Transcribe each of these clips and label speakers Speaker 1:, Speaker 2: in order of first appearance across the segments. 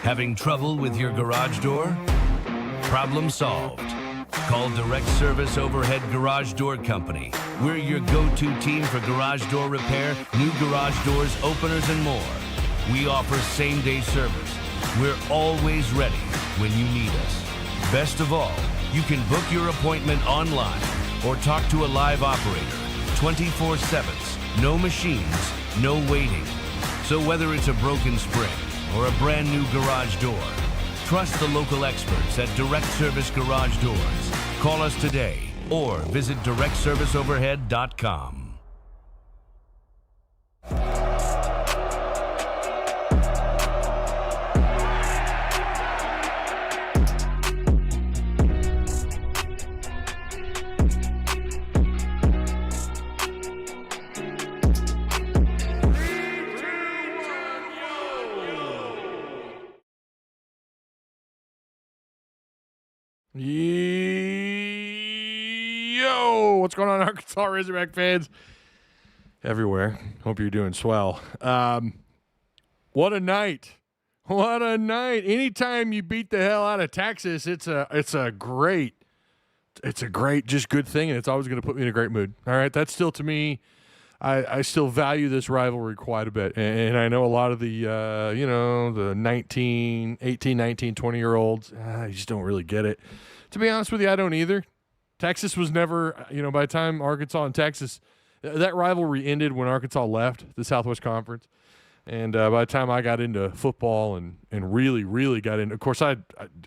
Speaker 1: Having trouble with your garage door? Problem solved. Call Direct Service Overhead Garage Door Company. We're your go-to team for garage door repair, new garage doors, openers, and more. We offer same-day service. We're always ready when you need us. Best of all, you can book your appointment online or talk to a live operator 24/7. No machines, no waiting. So whether it's a broken spring or a brand new garage door, trust the local experts at Direct Service Garage Doors. Call us today or visit directserviceoverhead.com.
Speaker 2: Yo, what's going on, Arkansas Razorback fans everywhere? Hope you're doing swell. What a night. What a night. Anytime you beat the hell out of Texas, it's a great, just good thing, and it's always going to put me in a great mood. All right, that's still, to me, I still value this rivalry quite a bit. And I know a lot of the, the 18, 19, 20-year-olds, you just don't really get it. To be honest with you, I don't either. Texas was never, by the time Arkansas and Texas, that rivalry ended when Arkansas left the Southwest Conference. And by the time I got into football and really, really got into, of course, I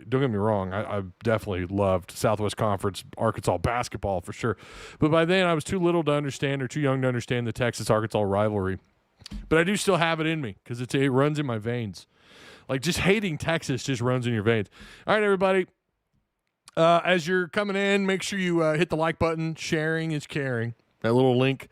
Speaker 2: don't get me wrong, I definitely loved Southwest Conference Arkansas basketball for sure. But by then I was too little to understand or too young to understand the Texas-Arkansas rivalry. But I do still have it in me because it runs in my veins. Like, just hating Texas just runs in your veins. All right, everybody. As you're coming in, make sure you hit the like button. Sharing is caring. That little link.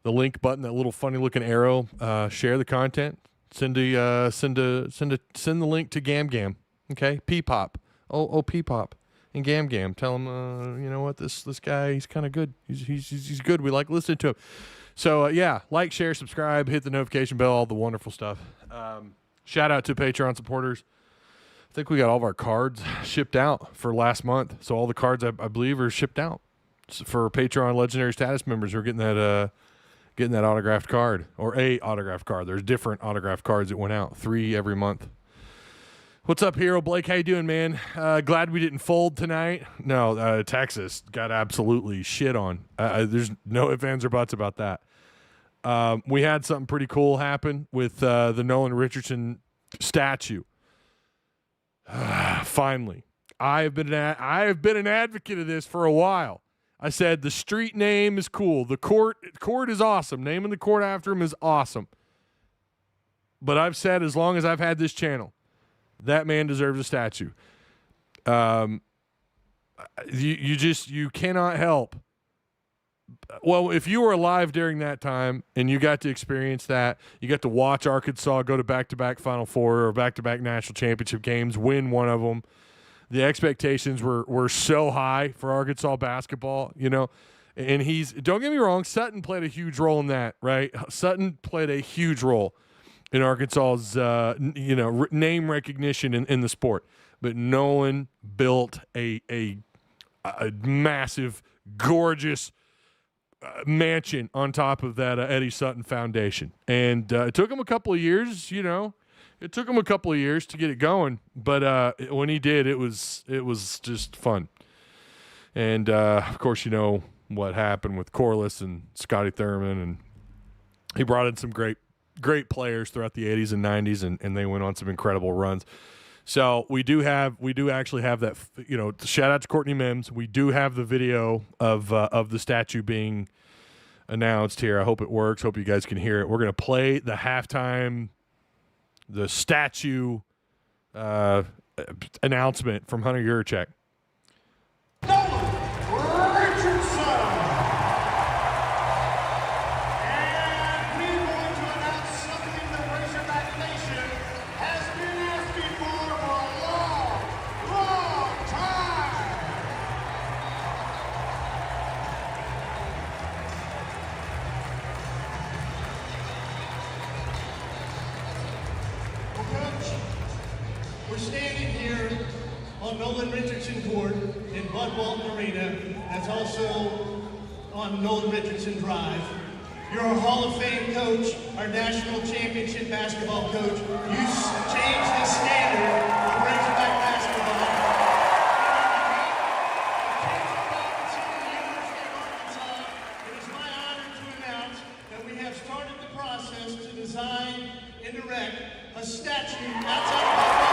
Speaker 2: The link button, that little funny looking arrow, share the content. Send the link to Gam Gam. Okay, P-Pop. Oh, P-Pop and Gam Gam. Tell him, you know what, this guy, he's kind of good. He's good. We like listening to him. So like, share, subscribe, hit the notification bell, all the wonderful stuff. Shout out to Patreon supporters. I think we got all of our cards shipped out for last month. So all the cards I believe are shipped out for Patreon legendary status members who are getting that autographed card, or a autographed card. There's different autographed cards that went out, 3 every month. What's up, Hero Blake? How you doing, man? Glad we didn't fold tonight. No, Texas got absolutely shit on. There's no ifs, ands, or buts about that. We had something pretty cool happen with the Nolan Richardson statue. Finally, I have been an advocate of this for a while. I said the street name is cool. The court is awesome. Naming the court after him is awesome. But I've said, as long as I've had this channel, that man deserves a statue. You cannot help. Well, if you were alive during that time and you got to experience that, you got to watch Arkansas go to back-to-back Final Four or back-to-back national championship games, win one of them. The expectations were so high for Arkansas basketball, and don't get me wrong, Sutton played a huge role in that, right? Sutton played a huge role in Arkansas's, name recognition in the sport. But Nolan built a massive, gorgeous mansion on top of that Eddie Sutton Foundation. And it took him a couple of years, It took him a couple of years to get it going, but when he did, it was just fun. And of course, you know what happened with Corliss and Scotty Thurman, and he brought in some great players throughout the 80s and 90s, and they went on some incredible runs. So we do actually have that. Shout out to Courtney Mims. We do have the video of the statue being announced here. I hope it works. Hope you guys can hear it. We're gonna play the halftime. The statue announcement from Hunter Yurchek.
Speaker 3: Nolan Richardson! And we're going to announce something the Razorback Nation has been asking for a long time! We're standing here on Nolan Richardson Court in Bud Walton Arena. That's also on Nolan Richardson Drive. You're our Hall of Fame coach, our national championship basketball coach. You changed the standard of Razorback basketball. It is my honor to announce that we have started the process to design and erect a statue outside of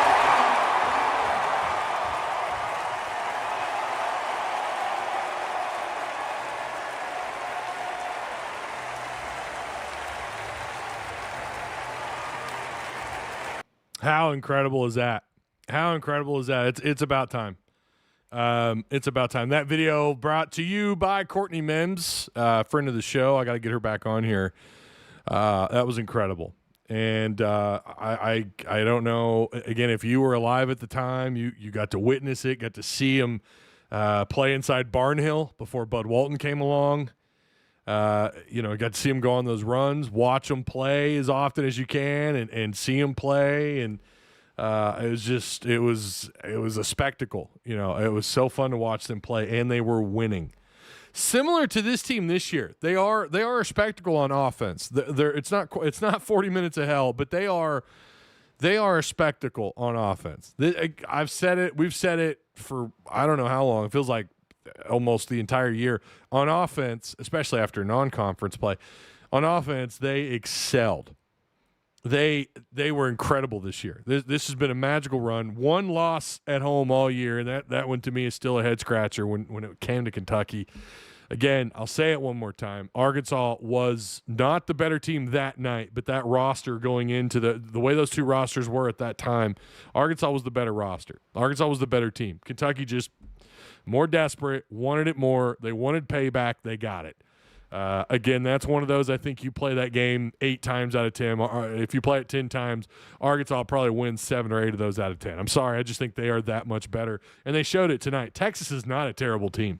Speaker 2: How incredible is that? How incredible is that? It's about time. It's about time. That video brought to you by Courtney Mims, friend of the show. I got to get her back on here. That was incredible. And I don't know, again, if you were alive at the time, you got to witness it, got to see him play inside Barnhill before Bud Walton came along. Got to see him go on those runs, watch him play as often as you can, and see him play. And it was a spectacle. It was so fun to watch them play, and they were winning. Similar to this team this year, they are a spectacle on offense. It's not 40 minutes of hell, but they are a spectacle on offense. I've said it. We've said it for I don't know how long. It feels like almost the entire year. On offense, especially after non-conference play, on offense they excelled. They were incredible this year. This has been a magical run. One loss at home all year, and that one to me is still a head scratcher when it came to Kentucky. Again, I'll say it one more time. Arkansas was not the better team that night, but that roster going into the way those two rosters were at that time, Arkansas was the better roster. Arkansas was the better team. Kentucky just more desperate, wanted it more. They wanted payback. They got it. Again, that's one of those, I think you play that game 8 times out of 10. If you play it 10 times, Arkansas probably wins 7 or 8 of those out of 10. I'm sorry. I just think they are that much better. And they showed it tonight. Texas is not a terrible team.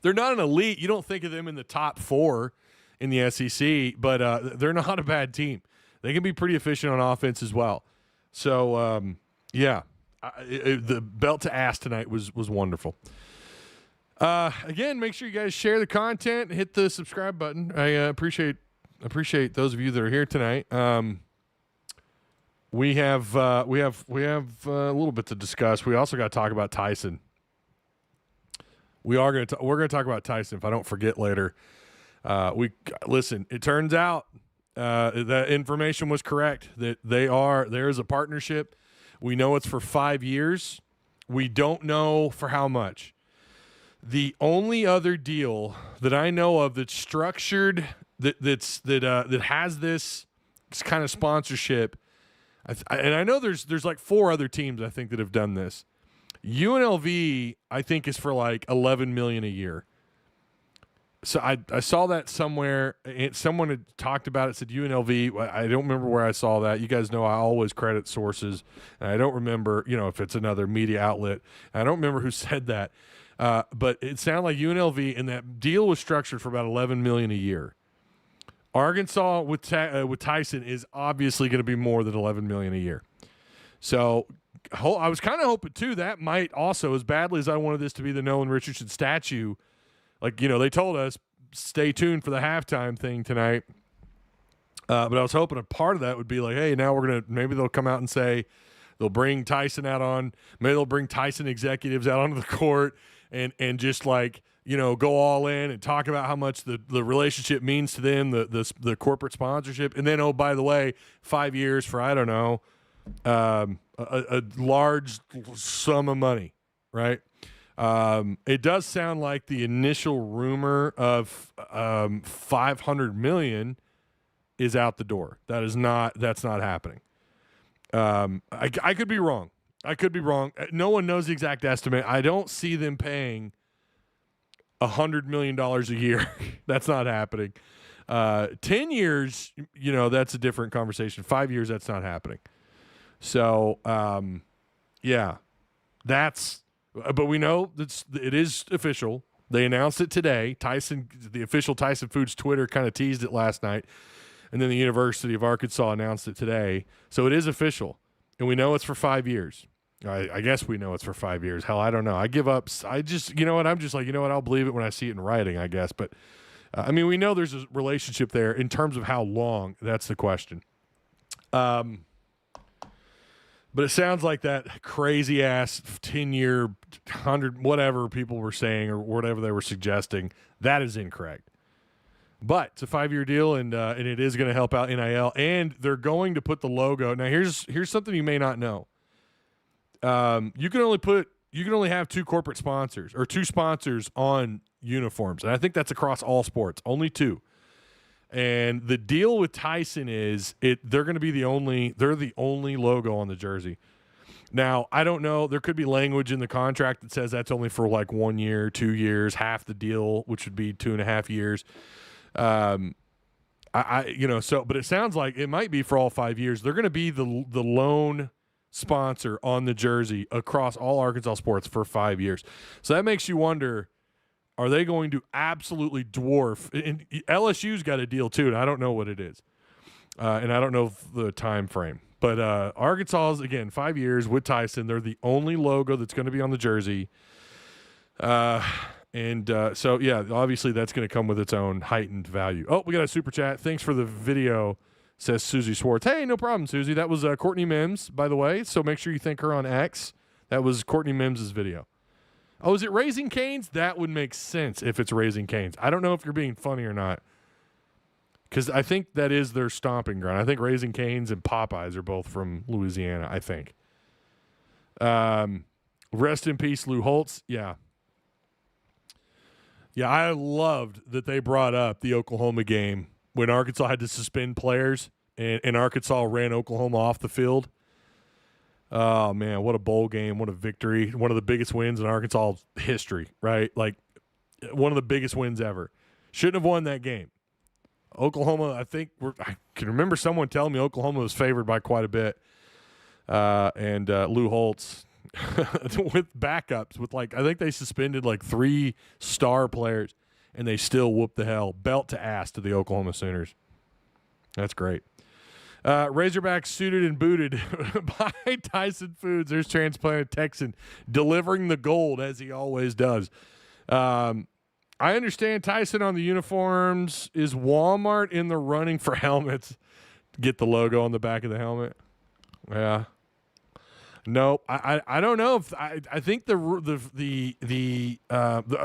Speaker 2: They're not an elite. You don't think of them in the top 4 in the SEC, but they're not a bad team. They can be pretty efficient on offense as well. So, the belt to ass tonight was wonderful. Again, make sure you guys share the content, hit the subscribe button. I appreciate those of you that are here tonight. We have a little bit to discuss. We also got to talk about Tyson. We're going to talk about Tyson if I don't forget later. Listen, it turns out that information was correct, that there is a partnership. We know it's for 5 years. We don't know for how much. The only other deal that I know of that's structured that has this kind of sponsorship, and I know there's like 4 other teams I think that have done this. UNLV I think is for like $11 million a year. So I saw that somewhere. Someone had talked about it, said UNLV. I don't remember where I saw that. You guys know I always credit sources, and I don't remember if it's another media outlet. I don't remember who said that. But it sounded like UNLV, and that deal was structured for about $11 million a year. Arkansas with Tyson is obviously going to be more than $11 million a year. So I was kind of hoping too that might also, as badly as I wanted this to be the Nolan Richardson statue, they told us stay tuned for the halftime thing tonight. But I was hoping a part of that would be like, hey, now maybe they'll come out and say they'll bring Tyson out on, maybe they'll bring Tyson executives out onto the court and just go all in and talk about how much the relationship means to them, the corporate sponsorship. And then, oh, by the way, 5 years for, I don't know, a large sum of money, right? It does sound like the initial rumor of $500 million is out the door. That's not happening. I could be wrong. No one knows the exact estimate. I don't see them paying $100 million a year. That's not happening. 10 years, that's a different conversation. 5 years, that's not happening. So, but we know it is official. They announced it today. The official Tyson Foods Twitter kind of teased it last night, and then the University of Arkansas announced it today. So it is official. and we know it's for 5 years. I guess we know it's for 5 years. Hell, I don't know. I give up. I just, you know what? I'm just like, you know what? I'll believe it when I see it in writing, I guess. But, I mean, we know there's a relationship there in terms of how long. That's the question. But it sounds like that crazy-ass 10-year, 100, whatever people were saying or whatever they were suggesting, that is incorrect. But it's a 5-year deal, and it is going to help out NIL, and they're going to put the logo. Now, here's something you may not know. You can only have 2 corporate sponsors or 2 sponsors on uniforms, and I think that's across all sports. Only 2. And the deal with Tyson is they're going to be the only logo on the jersey. Now, I don't know. There could be language in the contract that says that's only for like 1 year, 2 years, half the deal, which would be 2.5 years. But it sounds like it might be for all 5 years. They're going to be the lone sponsor on the jersey across all Arkansas sports for 5 years. So that makes you wonder, are they going to absolutely dwarf? And LSU's got a deal too, and I don't know what it is. And I don't know the time frame. But Arkansas's, again, 5 years with Tyson. They're the only logo that's going to be on the jersey. So, yeah, obviously that's going to come with its own heightened value. Oh, we got a super chat. Thanks for the video, says Susie Swartz. Hey, no problem, Susie. That was Courtney Mims, by the way. So make sure you thank her on X. That was Courtney Mims' video. Oh, is it Raising Cane's? That would make sense if it's Raising Cane's. I don't know if you're being funny or not, because I think that is their stomping ground. I think Raising Cane's and Popeyes are both from Louisiana, I think. Rest in peace, Lou Holtz. Yeah. Yeah, I loved that they brought up the Oklahoma game when Arkansas had to suspend players and Arkansas ran Oklahoma off the field. Oh, man, what a bowl game, what a victory. One of the biggest wins in Arkansas history, right? Like, one of the biggest wins ever. Shouldn't have won that game. Oklahoma, I can remember someone telling me Oklahoma was favored by quite a bit. And Lou Holtz with backups, I think they suspended like 3 star players, and they still whooped the hell, belt to ass to the Oklahoma Sooners. That's great. Razorbacks suited and booted by Tyson Foods. There's transplanted Texan delivering the gold as he always does. I understand Tyson on the uniforms. Is Walmart in the running for helmets? Get the logo on the back of the helmet. Yeah. No, I don't know if I think the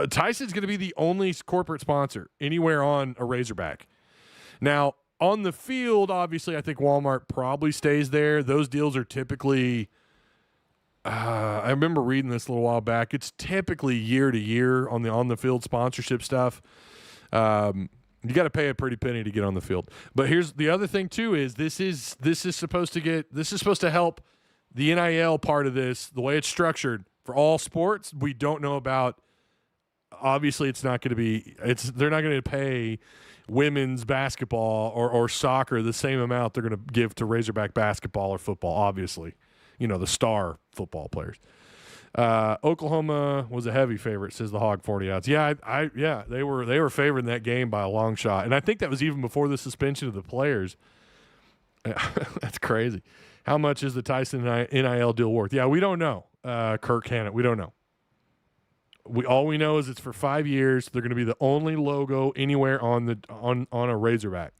Speaker 2: Tyson's going to be the only corporate sponsor anywhere on a Razorback. Now, on the field, obviously, I think Walmart probably stays there. Those deals are typically, I remember reading this a little while back. It's typically year to year on the field sponsorship stuff. You got to pay a pretty penny to get on the field. But here's the other thing too: is this is supposed to help the NIL part of this, the way it's structured for all sports. We don't know about. Obviously, it's not going to be. They're not going to pay women's basketball or soccer the same amount they're going to give to Razorback basketball or football. Obviously, the star football players. Oklahoma was a heavy favorite, says the Hog 40 odds. Yeah, they were favored in that game by a long shot, and I think that was even before the suspension of the players. That's crazy. How much is the Tyson NIL deal worth? Yeah, we don't know. Kirk Hannett, we don't know. All we know is it's for 5 years. They're going to be the only logo anywhere on a Razorback.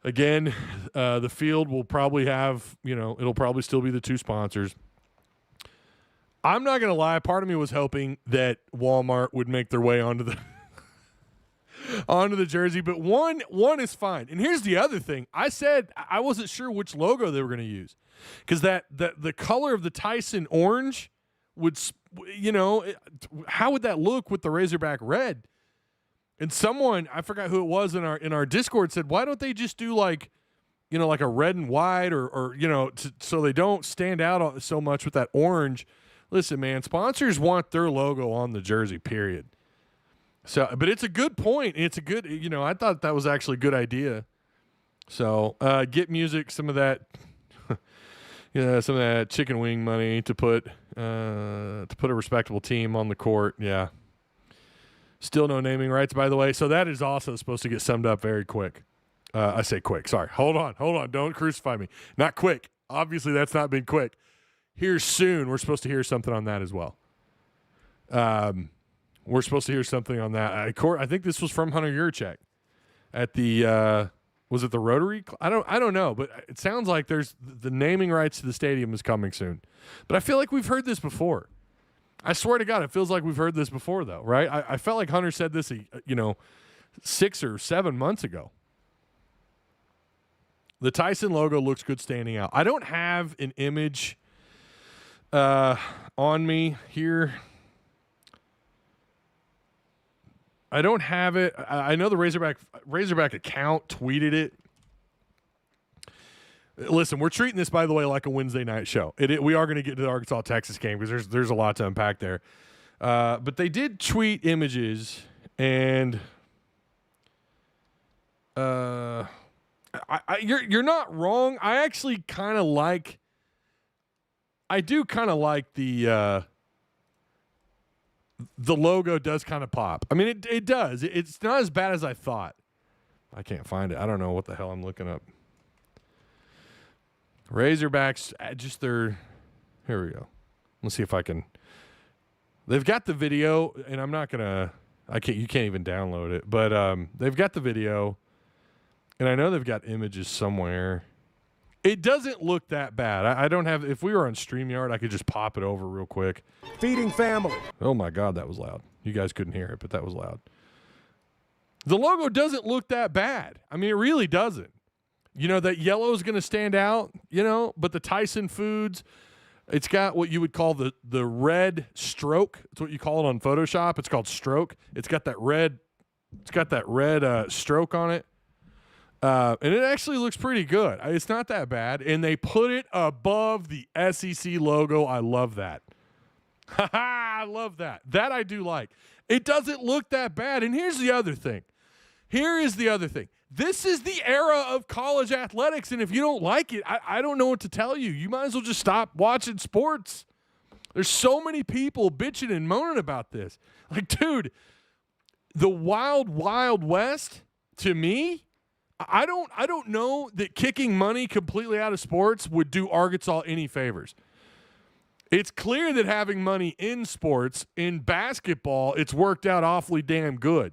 Speaker 2: Again, the field will probably have, it'll probably still be the 2 sponsors. I'm not going to lie. Part of me was hoping that Walmart would make their way onto the jersey, but one is fine. And here's the other thing. I said I wasn't sure which logo they were going to use, because the color of the Tyson orange would, how would that look with the Razorback red? And someone, I forgot who it was in our Discord, said, why don't they just do like a red and white or so they don't stand out so much with that orange. Listen, man, sponsors want their logo on the jersey, period. So, but it's a good point. It's a good, I thought that was actually a good idea. So, get music, some of that, some of that chicken wing money to put a respectable team on the court. Yeah. Still no naming rights, by the way. So that is also supposed to get summed up very quick. I say quick. Sorry. Hold on. Don't crucify me. Not quick. Obviously, that's not been quick. Here soon, we're supposed to hear something on that as well. We're supposed to hear something on that. I think this was from Hunter Yurchek at the was it the Rotary? I don't know, but it sounds like there's the naming rights to the stadium is coming soon. But I feel like we've heard this before. I swear to God, it feels like we've heard this before, though, right? I felt like Hunter said this, 6 or 7 months ago. The Tyson logo looks good standing out. I don't have an image on me here. I don't have it. I know the Razorback account tweeted it. Listen, we're treating this, by the way, like a Wednesday night show. We are going to get to the Arkansas-Texas game because there's a lot to unpack there. But they did tweet images, and you're not wrong. I actually kind of like. I do kind of like the logo does kind of pop. I mean, it does. It's not as bad as I thought. I can't find it. I don't know what the hell I'm looking up. Razorbacks, here we go. Let's see if I can. They've got the video, and I'm not gonna. You can't even download it, but they've got the video, and I know they've got images somewhere. It doesn't look that bad. I don't have. If we were on StreamYard, I could just pop it over real quick.
Speaker 4: Feeding family.
Speaker 2: Oh my God, that was loud. You guys couldn't hear it, but that was loud. The logo doesn't look that bad. I mean, it really doesn't. That yellow is going to stand out, but the Tyson Foods, it's got what you would call the red stroke. It's what you call it on Photoshop. It's called stroke. It's got that red stroke on it. And it actually looks pretty good. It's not that bad. And they put it above the SEC logo. I love that. I love that. That I do like. It doesn't look that bad. And here's the other thing. This is the era of college athletics, and if you don't like it, I don't know what to tell you. You might as well just stop watching sports. There's so many people bitching and moaning about this. Like, dude, the wild, wild west, to me, I don't know that kicking money completely out of sports would do Arkansas any favors. It's clear that having money in sports, in basketball, it's worked out awfully damn good.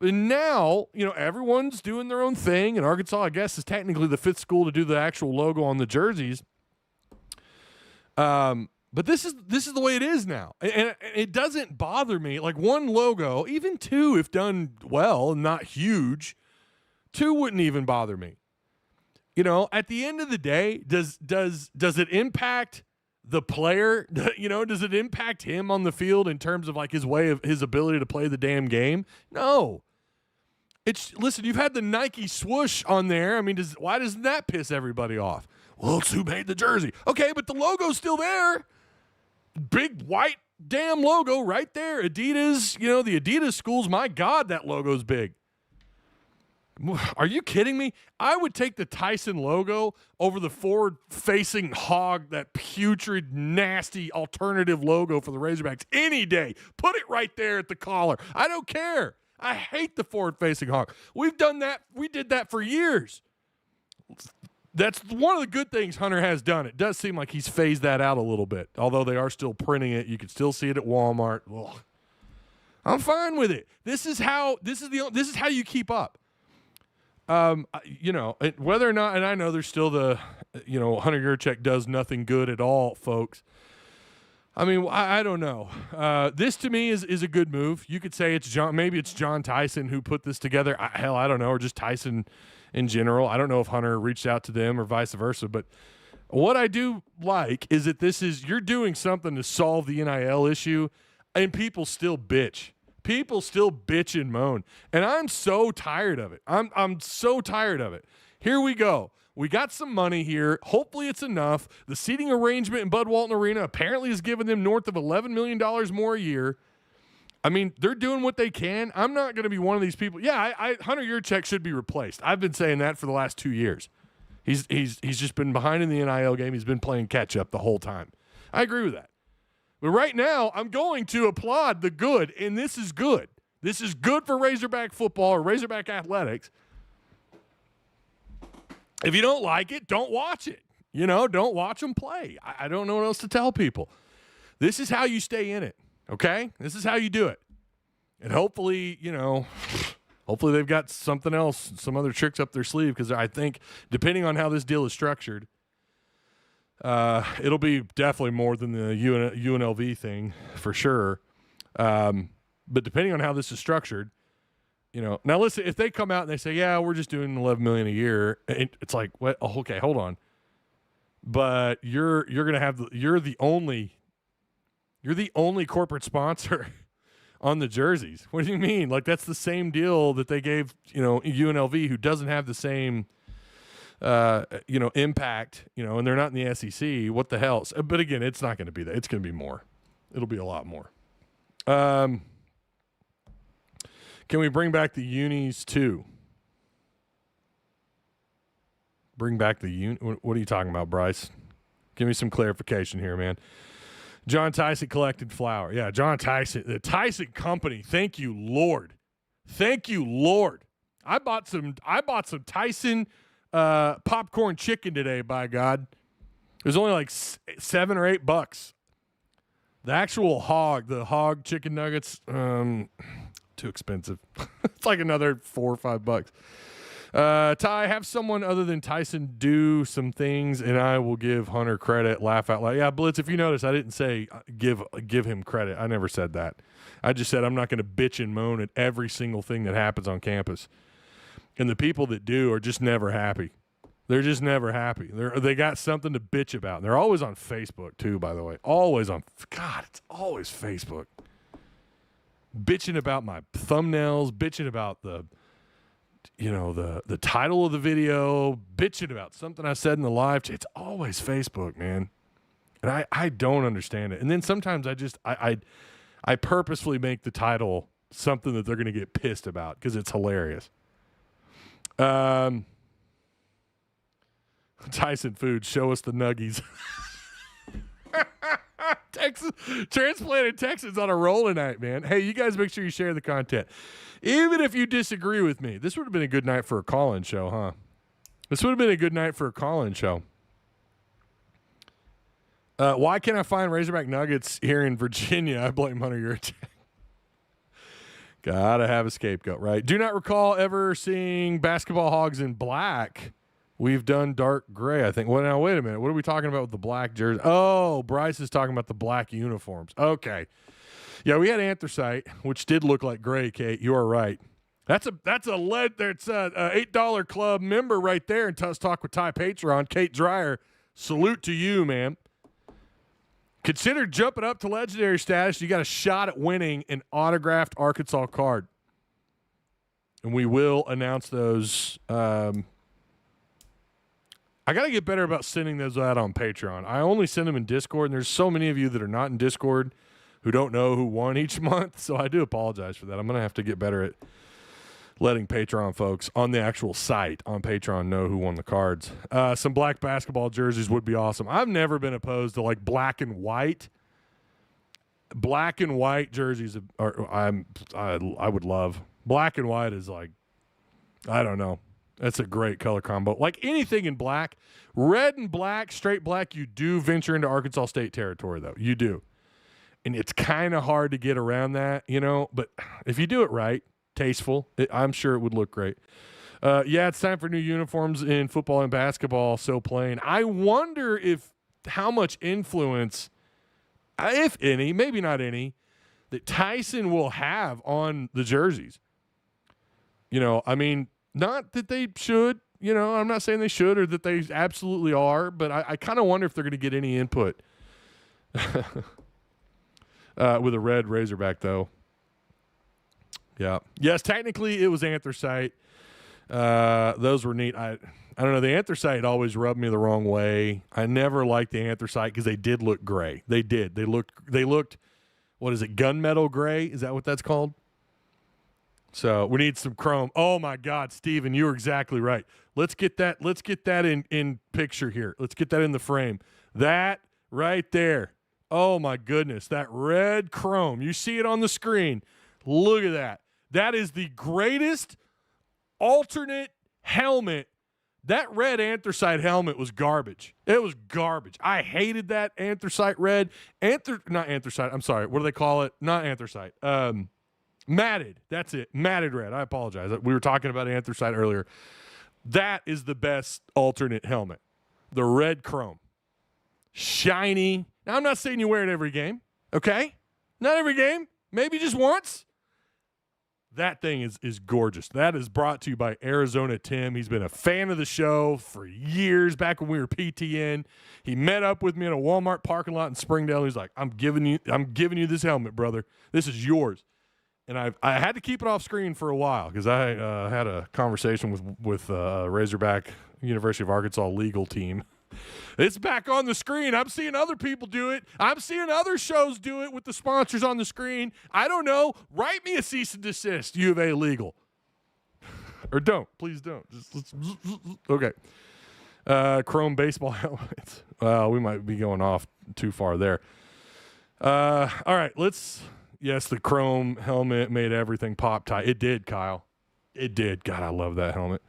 Speaker 2: And now, everyone's doing their own thing, and Arkansas, I guess, is technically the fifth school to do the actual logo on the jerseys. But this is the way it is now, and it doesn't bother me. Like one logo, even two, if done well and not huge, two wouldn't even bother me. At the end of the day, does it impact the player? Does it impact him on the field in terms of like his ability to play the damn game? No. Listen, you've had the Nike swoosh on there. I mean, why doesn't that piss everybody off? Well, it's who made the jersey. Okay, but the logo's still there. Big white damn logo right there. Adidas, the Adidas schools, my God, that logo's big. Are you kidding me? I would take the Tyson logo over the forward-facing hog, that putrid, nasty alternative logo for the Razorbacks any day. Put it right there at the collar. I don't care. I hate the forward-facing hog. We've done that. We did that for years. That's one of the good things Hunter has done. It does seem like he's phased that out a little bit, although they are still printing it. You can still see it at Walmart. Ugh. I'm fine with it. This is how you keep up. Whether or not, and I know there's still the, Hunter Yurchek does nothing good at all, folks. I mean, I don't know. This to me is a good move. You could say maybe it's John Tyson who put this together. Hell, I don't know, or just Tyson in general. I don't know if Hunter reached out to them or vice versa. But what I do like is that you're doing something to solve the NIL issue, and people still bitch. People still bitch and moan, and I'm so tired of it. I'm so tired of it. Here we go. We got some money here. Hopefully it's enough. The seating arrangement in Bud Walton Arena apparently has given them north of $11 million more a year. I mean, they're doing what they can. I'm not going to be one of these people. Yeah, Hunter Yurchek should be replaced. I've been saying that for the last 2 years. He's just been behind in the NIL game. He's been playing catch up the whole time. I agree with that. But right now, I'm going to applaud the good, and this is good. This is good for Razorback football or Razorback athletics. If you don't like it, don't watch it. Don't watch them play. I don't know what else to tell people. This is how you stay in it, okay? This is how you do it. And hopefully, hopefully they've got something else, some other tricks up their sleeve, because I think depending on how this deal is structured, it'll be definitely more than the UNLV thing for sure. But depending on how this is structured, now listen, if they come out and they say, yeah, we're just doing $11 million a year, it's like, what? Oh, okay, hold on. But you're the only corporate sponsor on the jerseys. What do you mean? Like, that's the same deal that they gave, UNLV, who doesn't have the same, impact, and they're not in the SEC. What the hell? But again, it's not going to be that. It's going to be more. It'll be a lot more. Can we bring back the unis too? Bring back the uni? What are you talking about, Bryce? Give me some clarification here, man. John Tyson collected flour. Yeah, John Tyson, the Tyson Company. Thank you, Lord. Thank you, Lord. I bought some Tyson popcorn chicken today. By God, it was only like $7 or $8. The actual the hog chicken nuggets, too expensive. It's like another $4 or $5. Ty, have someone other than Tyson do some things, and I will give Hunter credit. Laugh out loud. Yeah, Blitz, if you notice, I didn't say give him credit. I never said that. I just said I'm not going to bitch and moan at every single thing that happens on campus. And the people that do are just never happy. They're just never happy. They got something to bitch about. And they're always on Facebook, too, by the way. Always on – God, it's always Facebook. Bitching about my thumbnails, bitching about the title of the video, bitching about something I said in the live. It's always Facebook, man. And I don't understand it. And then sometimes I purposefully make the title something that they're going to get pissed about because it's hilarious. Tyson Foods, show us the nuggies. Texas, transplanted Texans on a roll tonight, man. Hey, you guys make sure you share the content. Even if you disagree with me, this would have been a good night for a call-in show, huh? This would have been a good night for a call-in show. Why can't I find Razorback Nuggets here in Virginia? I blame Hunter Yurchek. Gotta have a scapegoat, right? Do not recall ever seeing basketball Hogs in black. We've done dark gray, I think. Well, now, wait a minute. What are we talking about with the black jersey? Oh, Bryce is talking about the black uniforms. Okay. Yeah, we had anthracite, which did look like gray, Kate. You are right. That's a lead. That's a $8 club member right there in Tuss Talk with Ty Patreon. Kate Dreyer, salute to you, man. Consider jumping up to legendary status. You got a shot at winning an autographed Arkansas card. And we will announce those. I got to get better about sending those out on Patreon. I only send them in Discord, and there's so many of you that are not in Discord who don't know who won each month, so I do apologize for that. I'm going to have to get better at letting Patreon folks on the actual site on Patreon know who won the cards. Some black basketball jerseys would be awesome. I've never been opposed to, like, black and white. Black and white jerseys I would love. Black and white is like, I don't know. That's a great color combo. Like anything in black, red and black, straight black, you do venture into Arkansas State territory, though. You do. And it's kind of hard to get around that, but if you do it right, tasteful, I'm sure it would look great. Yeah, it's time for new uniforms in football and basketball, so plain. I wonder how much influence, if any, maybe not any, that Tyson will have on the jerseys. I mean, not that they should, I'm not saying they should or that they absolutely are, but I kind of wonder if they're going to get any input with a red Razorback, though. Yeah. Yes, technically it was anthracite. Those were neat. I don't know. The anthracite always rubbed me the wrong way. I never liked the anthracite because they did look gray. They did. They looked, what is it, gunmetal gray? Is that what that's called? So we need some chrome. Oh my God, Steven, you were exactly right. Let's get that in picture here. Let's get that in the frame. That right there. Oh my goodness, that red chrome. You see it on the screen. Look at that. That is the greatest alternate helmet That red anthracite helmet was garbage. It was garbage. I hated that anthracite red. Not anthracite. I'm sorry. What do they call it? Not anthracite. Matted. That's it. Matted red. I apologize. We were talking about anthracite earlier. That is the best alternate helmet. The red chrome. Shiny. Now, I'm not saying you wear it every game. Okay? Not every game. Maybe just once. That thing is gorgeous. That is brought to you by Arizona Tim. He's been a fan of the show for years, back when we were PTN. He met up with me in a Walmart parking lot in Springdale. He's like, I'm giving you this helmet, brother. This is yours. And I had to keep it off screen for a while because I had a conversation with Razorback University of Arkansas legal team. It's back on the screen. I'm seeing other people do it. I'm seeing other shows do it with the sponsors on the screen. I don't know. Write me a cease and desist, U of A legal. Or don't. Please don't. Okay. Chrome baseball helmets. We might be going off too far there. All right. Yes, the chrome helmet made everything pop tight. It did, Kyle. It did. God, I love that helmet.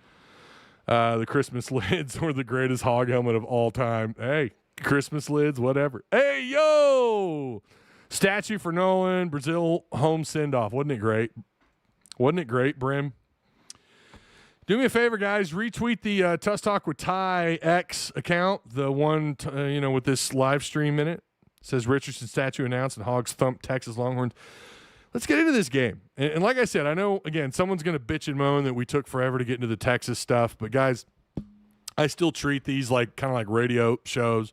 Speaker 2: The Christmas lids were the greatest hog helmet of all time. Hey, Christmas lids, whatever. Hey, yo! Statue for Nolan, Brazil home send-off. Wasn't it great? Wasn't it great, Brim? Do me a favor, guys. Retweet the Tuss Talk with Ty X account, the one with this live stream in it. It says Richardson statue announced and Hogs Thump Texas Longhorns. Let's get into this game. And like I said, I know, again, someone's going to bitch and moan that we took forever to get into the Texas stuff. But, guys, I still treat these like kind of like radio shows.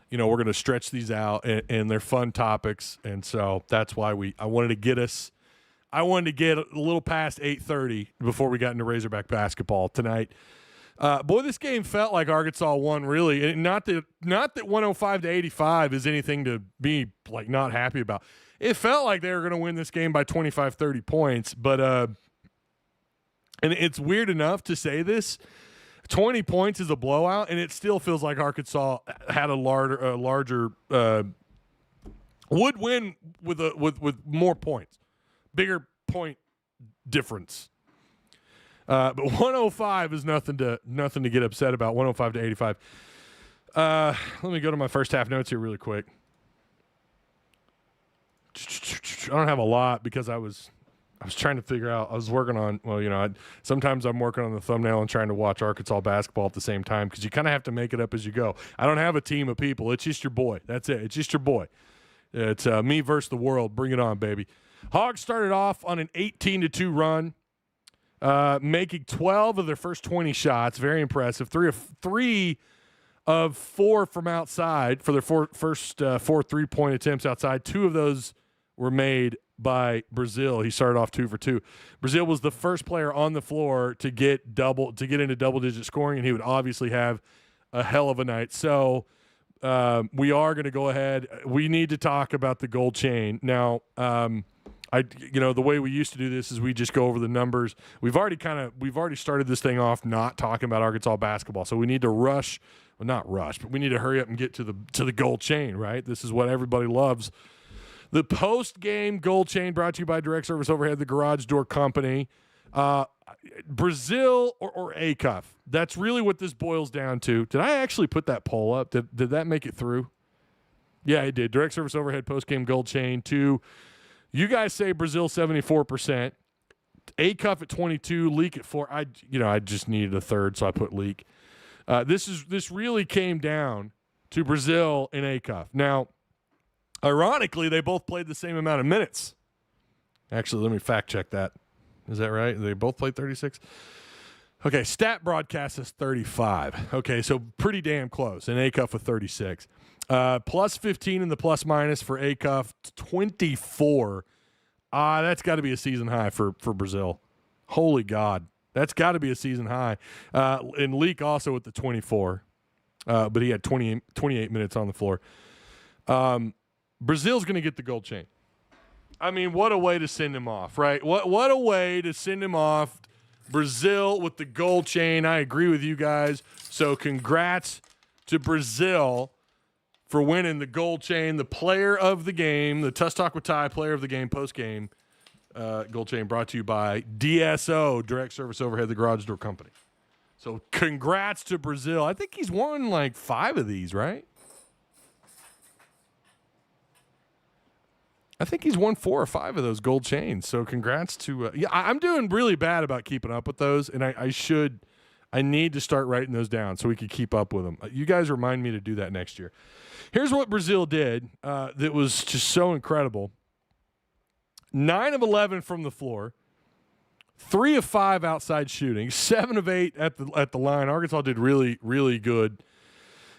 Speaker 2: We're going to stretch these out, and they're fun topics. And so that's why I wanted to get a little past 8:30 before we got into Razorback basketball tonight. Boy, this game felt like Arkansas won, really. And not that 105-85 is anything to be, like, not happy about. It felt like they were going to win this game by 25, 30 points. But and it's weird enough to say this. 20 points is a blowout, and it still feels like Arkansas had a larger would win with more points. Bigger point difference. But 105 is nothing to get upset about. 105-85. Let me go to my first half notes here really quick. I don't have a lot because I was trying to figure out. I was working on. Sometimes I'm working on the thumbnail and trying to watch Arkansas basketball at the same time because you kind of have to make it up as you go. I don't have a team of people. It's just your boy. That's it. It's just your boy. It's me versus the world. Bring it on, baby. Hogs started off on an 18-2 run. Making 12 of their first 20 shots. Very impressive. Three of four from outside for their first 4 3-point attempts outside. 2 of those were made by Brazil. He started off 2 for 2. Brazil was the first player on the floor to get into double-digit scoring, and he would obviously have a hell of a night. So we are going to go ahead. We need to talk about the gold chain. Now, the way we used to do this is we just go over the numbers. We've already started this thing off not talking about Arkansas basketball. So we need to not rush, but we need to hurry up and get to the gold chain, right? This is what everybody loves. The post-game gold chain brought to you by Direct Service Overhead, the Garage Door Company. Brazil or ACUF. That's really what this boils down to. Did I actually put that poll up? Did that make it through? Yeah, it did. Direct Service Overhead post-game gold chain to you guys say Brazil 74%, ACUF at 22, Leak at 4. I just needed a third, so I put Leak. This really came down to Brazil and ACUF. Now, ironically, they both played the same amount of minutes. Actually, let me fact check that. Is that right? They both played 36? Okay, stat broadcast is 35. Okay, so pretty damn close. And ACUF with 36. Plus 15 in the plus minus for ACUF, 24. That's got to be a season high for Brazil. Holy God. That's got to be a season high. And Leak also with the 24. But he had 28 minutes on the floor. Brazil's going to get the gold chain. I mean, what a way to send him off, right? What a way to send him off. Brazil with the gold chain. I agree with you guys. So congrats to Brazil for winning the gold chain, the player of the game, the Tuss Talk with Ty player of the game, post-game gold chain brought to you by DSO, Direct Service Overhead, the Garage Door Company. So congrats to Brazil. I think he's won like 5 of these, right? I think he's won 4 or 5 of those gold chains. So congrats to I'm doing really bad about keeping up with those, and I need to start writing those down so we can keep up with them. You guys remind me to do that next year. Here's what Brazil did that was just so incredible. 9 of 11 from the floor, 3 of 5 outside shooting, 7 of 8 at the line. Arkansas did really, really good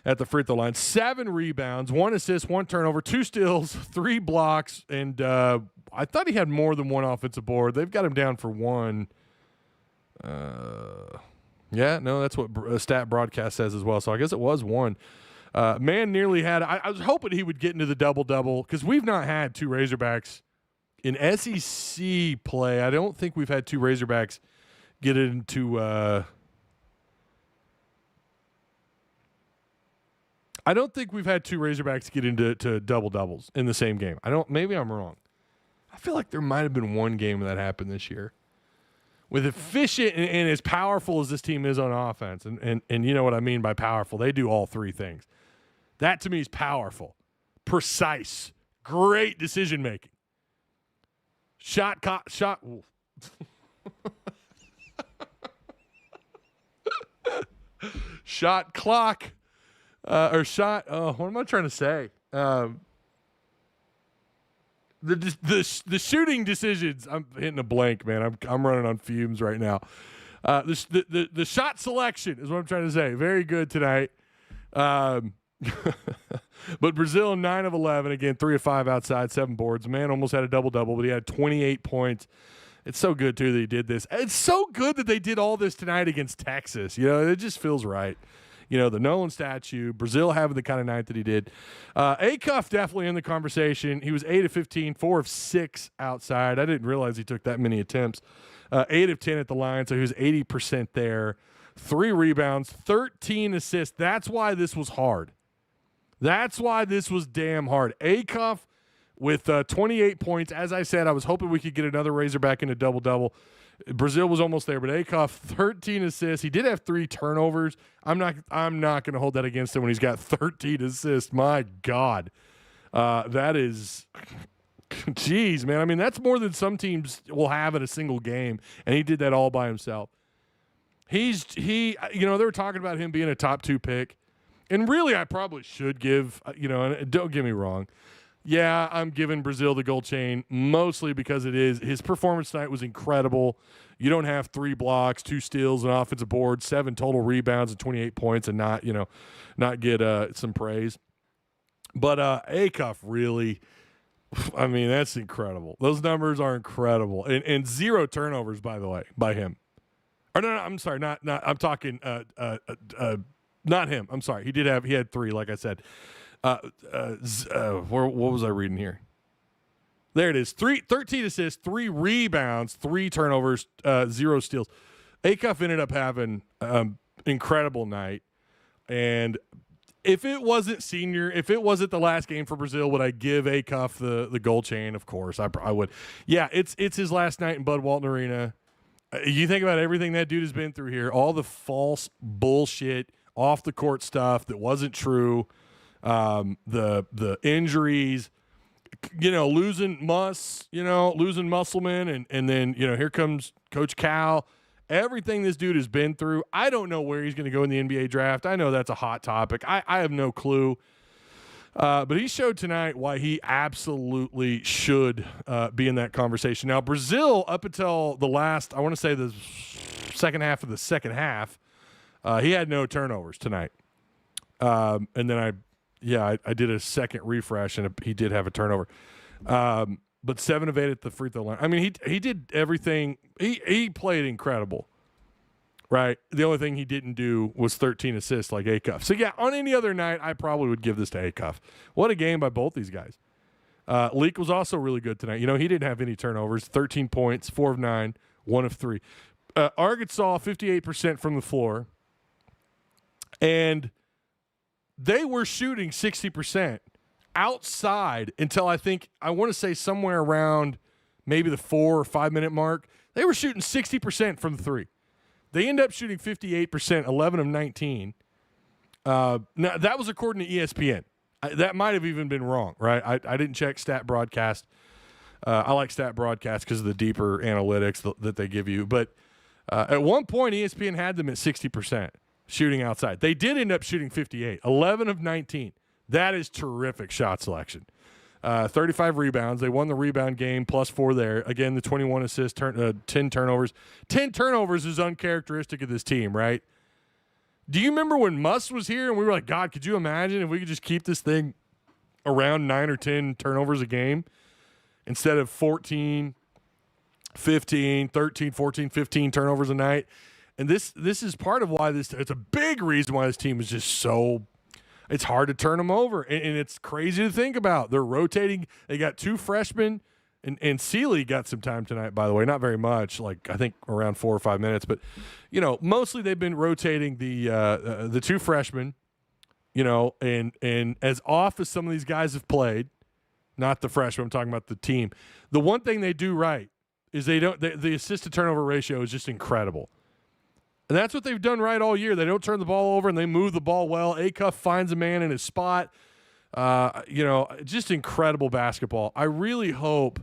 Speaker 2: at the free throw line. 7 rebounds, 1 assist, 1 turnover, 2 steals, 3 blocks, and I thought he had more than 1 offensive board. They've got him down for 1. Yeah, no, that's what Stat Broadcast says as well. So I guess it was 1. Man nearly had – I was hoping he would get into the double-double because we've not had 2 Razorbacks in SEC play. I don't think we've had 2 Razorbacks get into I don't think we've had 2 Razorbacks get into double-doubles in the same game. Maybe I'm wrong. I feel like there might have been 1 game that happened this year. With efficient and as powerful as this team is on offense, and you know what I mean by powerful, they do all 3 things. That to me is powerful, precise, great decision making. Shot. Shot clock, or shot. Oh, what am I trying to say? The shooting decisions. I'm hitting a blank, man. I'm running on fumes right now. The shot selection is what I'm trying to say. Very good tonight. But Brazil 9 of 11 again, 3 of 5 outside, 7 boards. Man almost had a double-double, but he had 28 points. It's so good too that he did this. It's so good that they did all this tonight against Texas. You know, it just feels right. You know, the Nolan statue, Brazil having the kind of night that he did. Acuff definitely in the conversation. He was 8 of 15, 4 of 6 outside. I didn't realize he took that many attempts. 8 of 10 at the line, so he was 80% there. 3 rebounds, 13 assists. That's why this was hard. That's why this was damn hard. Acuff with 28 points. As I said, I was hoping we could get another Razorback in a double-double. Brazil was almost there, but Acuff 13 assists. He did have 3 turnovers. I'm not going to hold that against him when he's got 13 assists. My God, that is, geez, man. I mean, that's more than some teams will have in a single game, and he did that all by himself. They were talking about him being a top 2 pick, and really, I probably should give, and don't get me wrong. Yeah, I'm giving Brazil the gold chain mostly because his performance tonight was incredible. You don't have 3 blocks, 2 steals, an offensive board, 7 total rebounds, and 28 points, and not get some praise. But Acuff really, I mean, that's incredible. Those numbers are incredible, and 0 turnovers, by the way, by him. Or no, I'm sorry, not. I'm talking not him. I'm sorry. He had 3, like I said. What was I reading here? There it is. 13 assists, 3 rebounds, 3 turnovers, 0 steals. Acuff ended up having incredible night. And if it wasn't the last game for Brazil, would I give Acuff the gold chain? Of course, I would. Yeah, it's his last night in Bud Walton Arena. You think about everything that dude has been through here, all the false bullshit, off the court stuff that wasn't true. The injuries, losing Musselman, and then, here comes Coach Cal. Everything this dude has been through. I don't know where he's going to go in the NBA draft. I know that's a hot topic. I have no clue. But he showed tonight why he absolutely should be in that conversation. Now, Brazil, up until the second half of the second half, he had no turnovers tonight. And then I did a second refresh, and he did have a turnover. But 7 of 8 at the free throw line. I mean, he did everything. He played incredible, right? The only thing he didn't do was 13 assists like Acuff. So, yeah, on any other night, I probably would give this to Acuff. What a game by both these guys. Leak was also really good tonight. He didn't have any turnovers. 13 points, 4 of 9, 1 of 3. Arkansas, 58% from the floor. And they were shooting 60% outside until I want to say somewhere around maybe the 4 or 5 minute mark. They were shooting 60% from the 3. They end up shooting 58%, 11 of 19. Now, that was according to ESPN. That might have even been wrong, right? I didn't check Stat Broadcast. I like Stat Broadcast because of the deeper analytics that they give you. But at one point, ESPN had them at 60% shooting outside. They did end up shooting 58, 11 of 19. That is terrific shot selection. 35 rebounds. They won the rebound game, +4 there. Again, the 21 assists, 10 turnovers. 10 turnovers is uncharacteristic of this team, right? Do you remember when Muss was here and we were like, God, could you imagine if we could just keep this thing around 9 or 10 turnovers a game instead of 14, 15, 13, 14, 15 turnovers a night? And this is part of why it's a big reason why this team is just so – it's hard to turn them over. And it's crazy to think about. They're rotating. They got 2 freshmen. And Sealy got some time tonight, by the way. Not very much, like I think around 4 or 5 minutes. But, mostly they've been rotating the 2 freshmen, and as off as some of these guys have played, not the freshmen, I'm talking about the team. The one thing they do right is the assist-to-turnover ratio is just incredible. And that's what they've done right all year. They don't turn the ball over, and they move the ball well. Acuff finds a man in his spot. Just incredible basketball. I really hope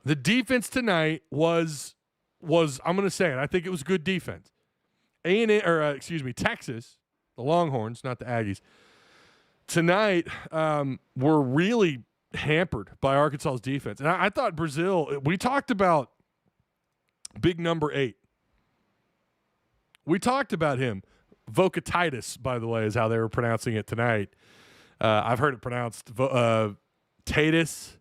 Speaker 2: the defense tonight was I'm going to say it. I think it was good defense. Texas, the Longhorns, not the Aggies, tonight were really hampered by Arkansas's defense. And I thought Brazil, we talked about big number 8. We talked about him. Vocatitis, by the way, is how they were pronouncing it tonight. I've heard it pronounced Tatus,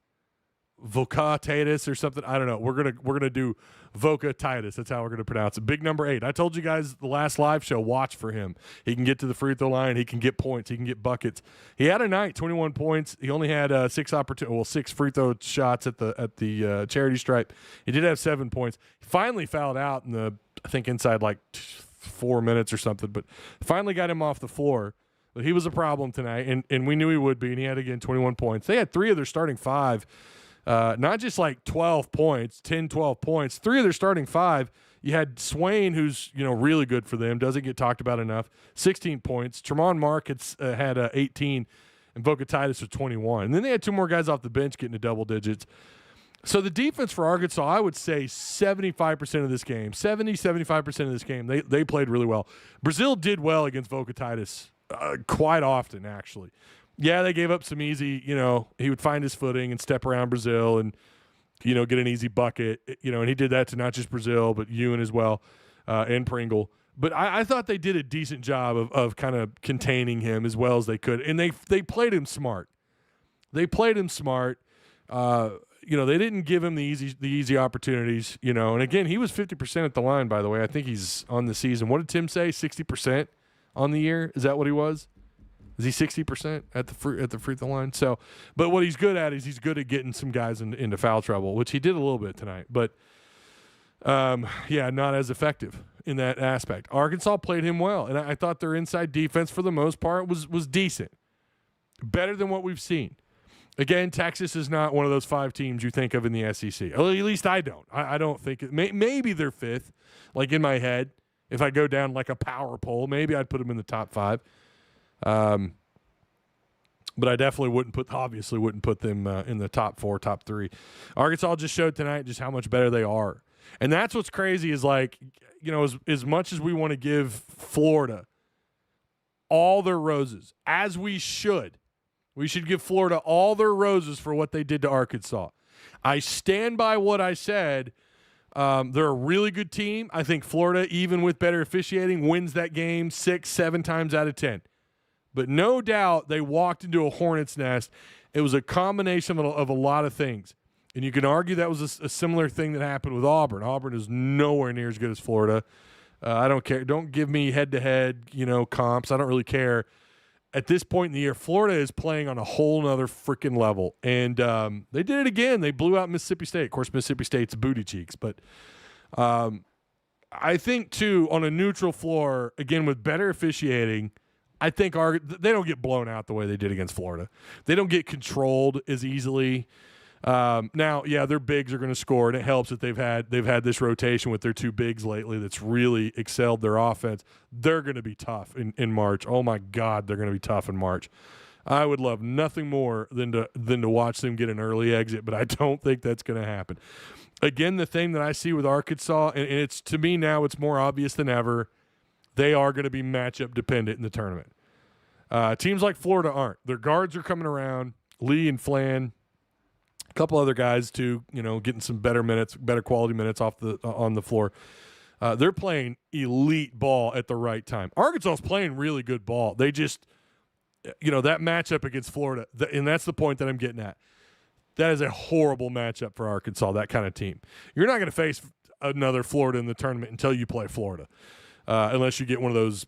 Speaker 2: Vocatitis or something. I don't know. We're gonna do Vocatitis. That's how we're gonna pronounce it. Big number 8. I told you guys the last live show. Watch for him. He can get to the free throw line. He can get points. He can get buckets. He had a night, 21 points. He only had 6 free throw shots at the charity stripe. He did have 7 points. He finally fouled out I think inside like 4 minutes or something, but finally got him off the floor. But he was a problem tonight, and we knew he would be, and he had, again, 21 points. They had 3 of their starting 5, not just like 12 points, 10, 12 points. 3 of their starting 5, you had Swain, who's, really good for them, doesn't get talked about enough, 16 points. Tremont Mark had 18, and Vocatitis with 21. And then they had 2 more guys off the bench getting to double digits. So the defense for Arkansas, I would say 75% of this game, 75% of this game, they played really well. Brazil did well against Vocatitis quite often, actually. Yeah, they gave up some easy, he would find his footing and step around Brazil and, get an easy bucket, and he did that to not just Brazil, but Ewan as well, and Pringle. But I thought they did a decent job of kind of containing him as well as they could. And they played him smart. They didn't give him the easy opportunities, And again, he was 50% at the line, by the way. I think he's on the season. What did Tim say? 60% on the year? Is that what he was? Is he 60% at the free throw line? So, but what he's good at is he's good at getting some guys into foul trouble, which he did a little bit tonight. But not as effective in that aspect. Arkansas played him well, and I thought their inside defense for the most part was decent, better than what we've seen. Again, Texas is not one of those 5 teams you think of in the SEC. At least I don't. I don't think it. Maybe they're 5th, like in my head. If I go down like a power poll, maybe I'd put them in the top 5. But I definitely wouldn't put them in the top 4, top 3. Arkansas just showed tonight just how much better they are. And that's what's crazy is like, as much as we want to give Florida all their roses, as we should give Florida all their roses for what they did to Arkansas. I stand by what I said. They're a really good team. I think Florida, even with better officiating, wins that game 6, 7 times out of 10. But no doubt they walked into a hornet's nest. It was a combination of a lot of things. And you can argue that was a similar thing that happened with Auburn. Auburn is nowhere near as good as Florida. I don't care. Don't give me head-to-head, comps. I don't really care. At this point in the year, Florida is playing on a whole nother freaking level. And they did it again. They blew out Mississippi State. Of course, Mississippi State's booty cheeks. But I think, too, on a neutral floor, again, with better officiating, I think they don't get blown out the way they did against Florida. They don't get controlled as easily. Now, yeah, their bigs are going to score, and it helps that they've had this rotation with their two bigs lately that's really excelled their offense. They're going to be tough in March. Oh my God, they're going to be tough in March. I would love nothing more than to watch them get an early exit, but I don't think that's going to happen. Again, the thing that I see with Arkansas, and it's to me now, it's more obvious than ever, they are going to be matchup dependent in the tournament. Teams like Florida aren't. Their guards are coming around. Lee and Flan. A couple other guys too, getting some better minutes, better quality minutes on the floor. They're playing elite ball at the right time. Arkansas's playing really good ball. They just, that matchup against Florida, and that's the point that I'm getting at. That is a horrible matchup for Arkansas, that kind of team. You're not going to face another Florida in the tournament until you play Florida, unless you get one of those,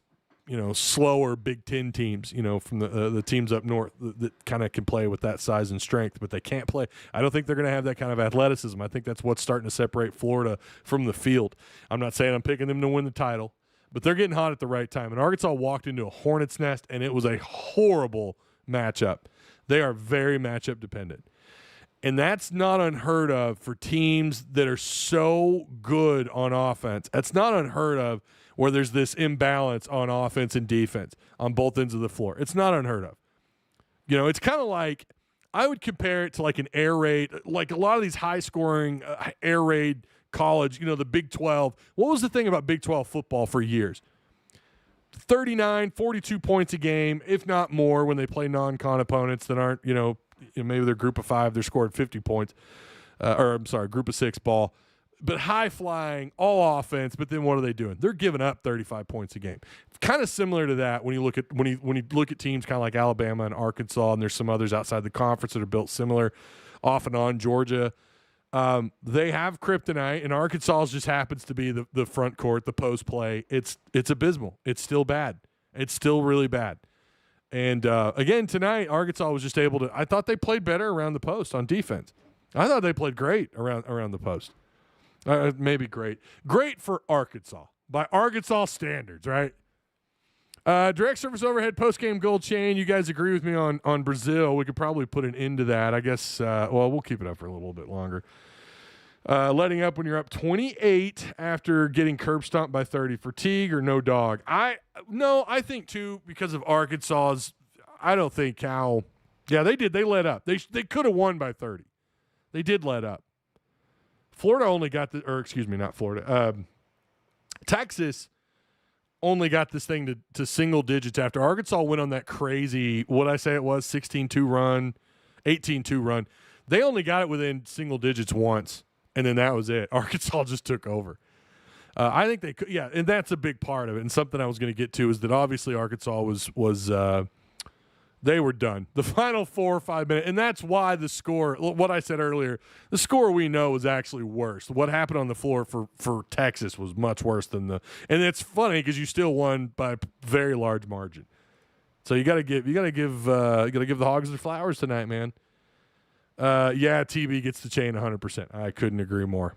Speaker 2: slower Big Ten teams, from the teams up north that kind of can play with that size and strength, but they can't play. I don't think they're going to have that kind of athleticism. I think that's what's starting to separate Florida from the field. I'm not saying I'm picking them to win the title, but they're getting hot at the right time. And Arkansas walked into a hornet's nest, and it was a horrible matchup. They are very matchup dependent. And that's not unheard of for teams that are so good on offense. That's not unheard of where there's this imbalance on offense and defense on both ends of the floor. It's not unheard of. It's kind of like, I would compare it to like an air raid, like a lot of these high-scoring air raid college, the Big 12. What was the thing about Big 12 football for years? 39, 42 points a game, if not more, when they play non-con opponents that aren't, maybe they're group of 5, they're scored 50 points. Group of 6 ball. But high-flying, all offense, but then what are they doing? They're giving up 35 points a game. Kind of similar to that when you look at teams kind of like Alabama and Arkansas, and there's some others outside the conference that are built similar, off and on, Georgia. They have kryptonite, and Arkansas just happens to be the front court, the post play. It's abysmal. It's still bad. It's still really bad. And, again, tonight, Arkansas was just able to – I thought they played better around the post on defense. I thought they played great around the post. Maybe great. Great for Arkansas, by Arkansas standards, right? Direct service overhead post-game gold chain. You guys agree with me on Brazil. We could probably put an end to that. I guess, we'll keep it up for a little bit longer. Letting up when you're up 28 after getting curb stomped by 30. Fatigue or no dog? I think, too, because of Arkansas's, I don't think how – yeah, they did. They let up. They could have won by 30. They did let up. Florida only got not Florida. Texas only got this thing to single digits after Arkansas went on that crazy, what I say it was, 16-2 run, 18-2 run. They only got it within single digits once, and then that was it. Arkansas just took over. I think they could, yeah, and that's a big part of it. And something I was going to get to is that obviously Arkansas was they were done. The final 4 or 5 minutes, and that's why the score, what I said earlier, the score we know was actually worse. What happened on the floor for Texas was much worse than and it's funny because you still won by a very large margin. So you got to give the Hogs their flowers tonight, man. Yeah, TB gets the chain 100%. I couldn't agree more.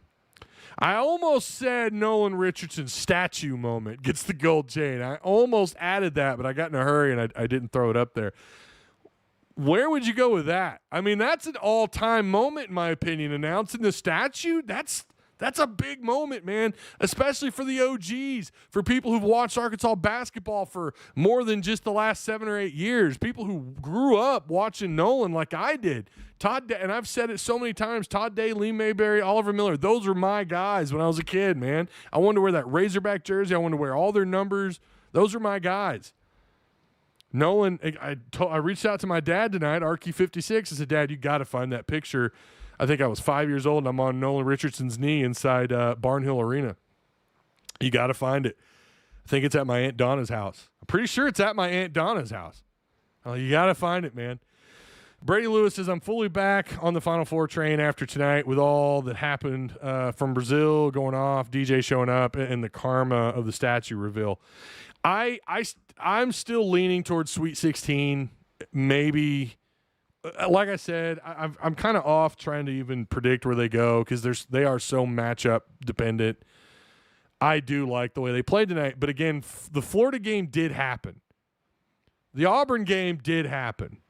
Speaker 2: I almost said Nolan Richardson statue moment gets the gold chain. I almost added that, but I got in a hurry and I didn't throw it up there. Where would you go with that? I mean, that's an all-time moment, in my opinion. Announcing the statue, that's a big moment, man, especially for the OGs, for people who've watched Arkansas basketball for more than just the last 7 or 8 years, people who grew up watching Nolan like I did. And I've said it so many times, Todd Day, Lee Mayberry, Oliver Miller, those were my guys when I was a kid, man. I wanted to wear that Razorback jersey. I wanted to wear all their numbers. Those were my guys. Nolan, I reached out to my dad tonight, Arky56. I said, Dad, you got to find that picture. I think I was 5 years old, and I'm on Nolan Richardson's knee inside Barnhill Arena. You got to find it. I think it's at my Aunt Donna's house. I'm pretty sure it's at my Aunt Donna's house. You got to find it, man. Brady Lewis says, I'm fully back on the Final Four train after tonight with all that happened from Brazil going off, DJ showing up, and the karma of the statue reveal. I'm still leaning towards Sweet 16, maybe. Like I said, I'm kind of off trying to even predict where they go because they are so matchup dependent. I do like the way they played tonight, but again, the Florida game did happen. The Auburn game did happen.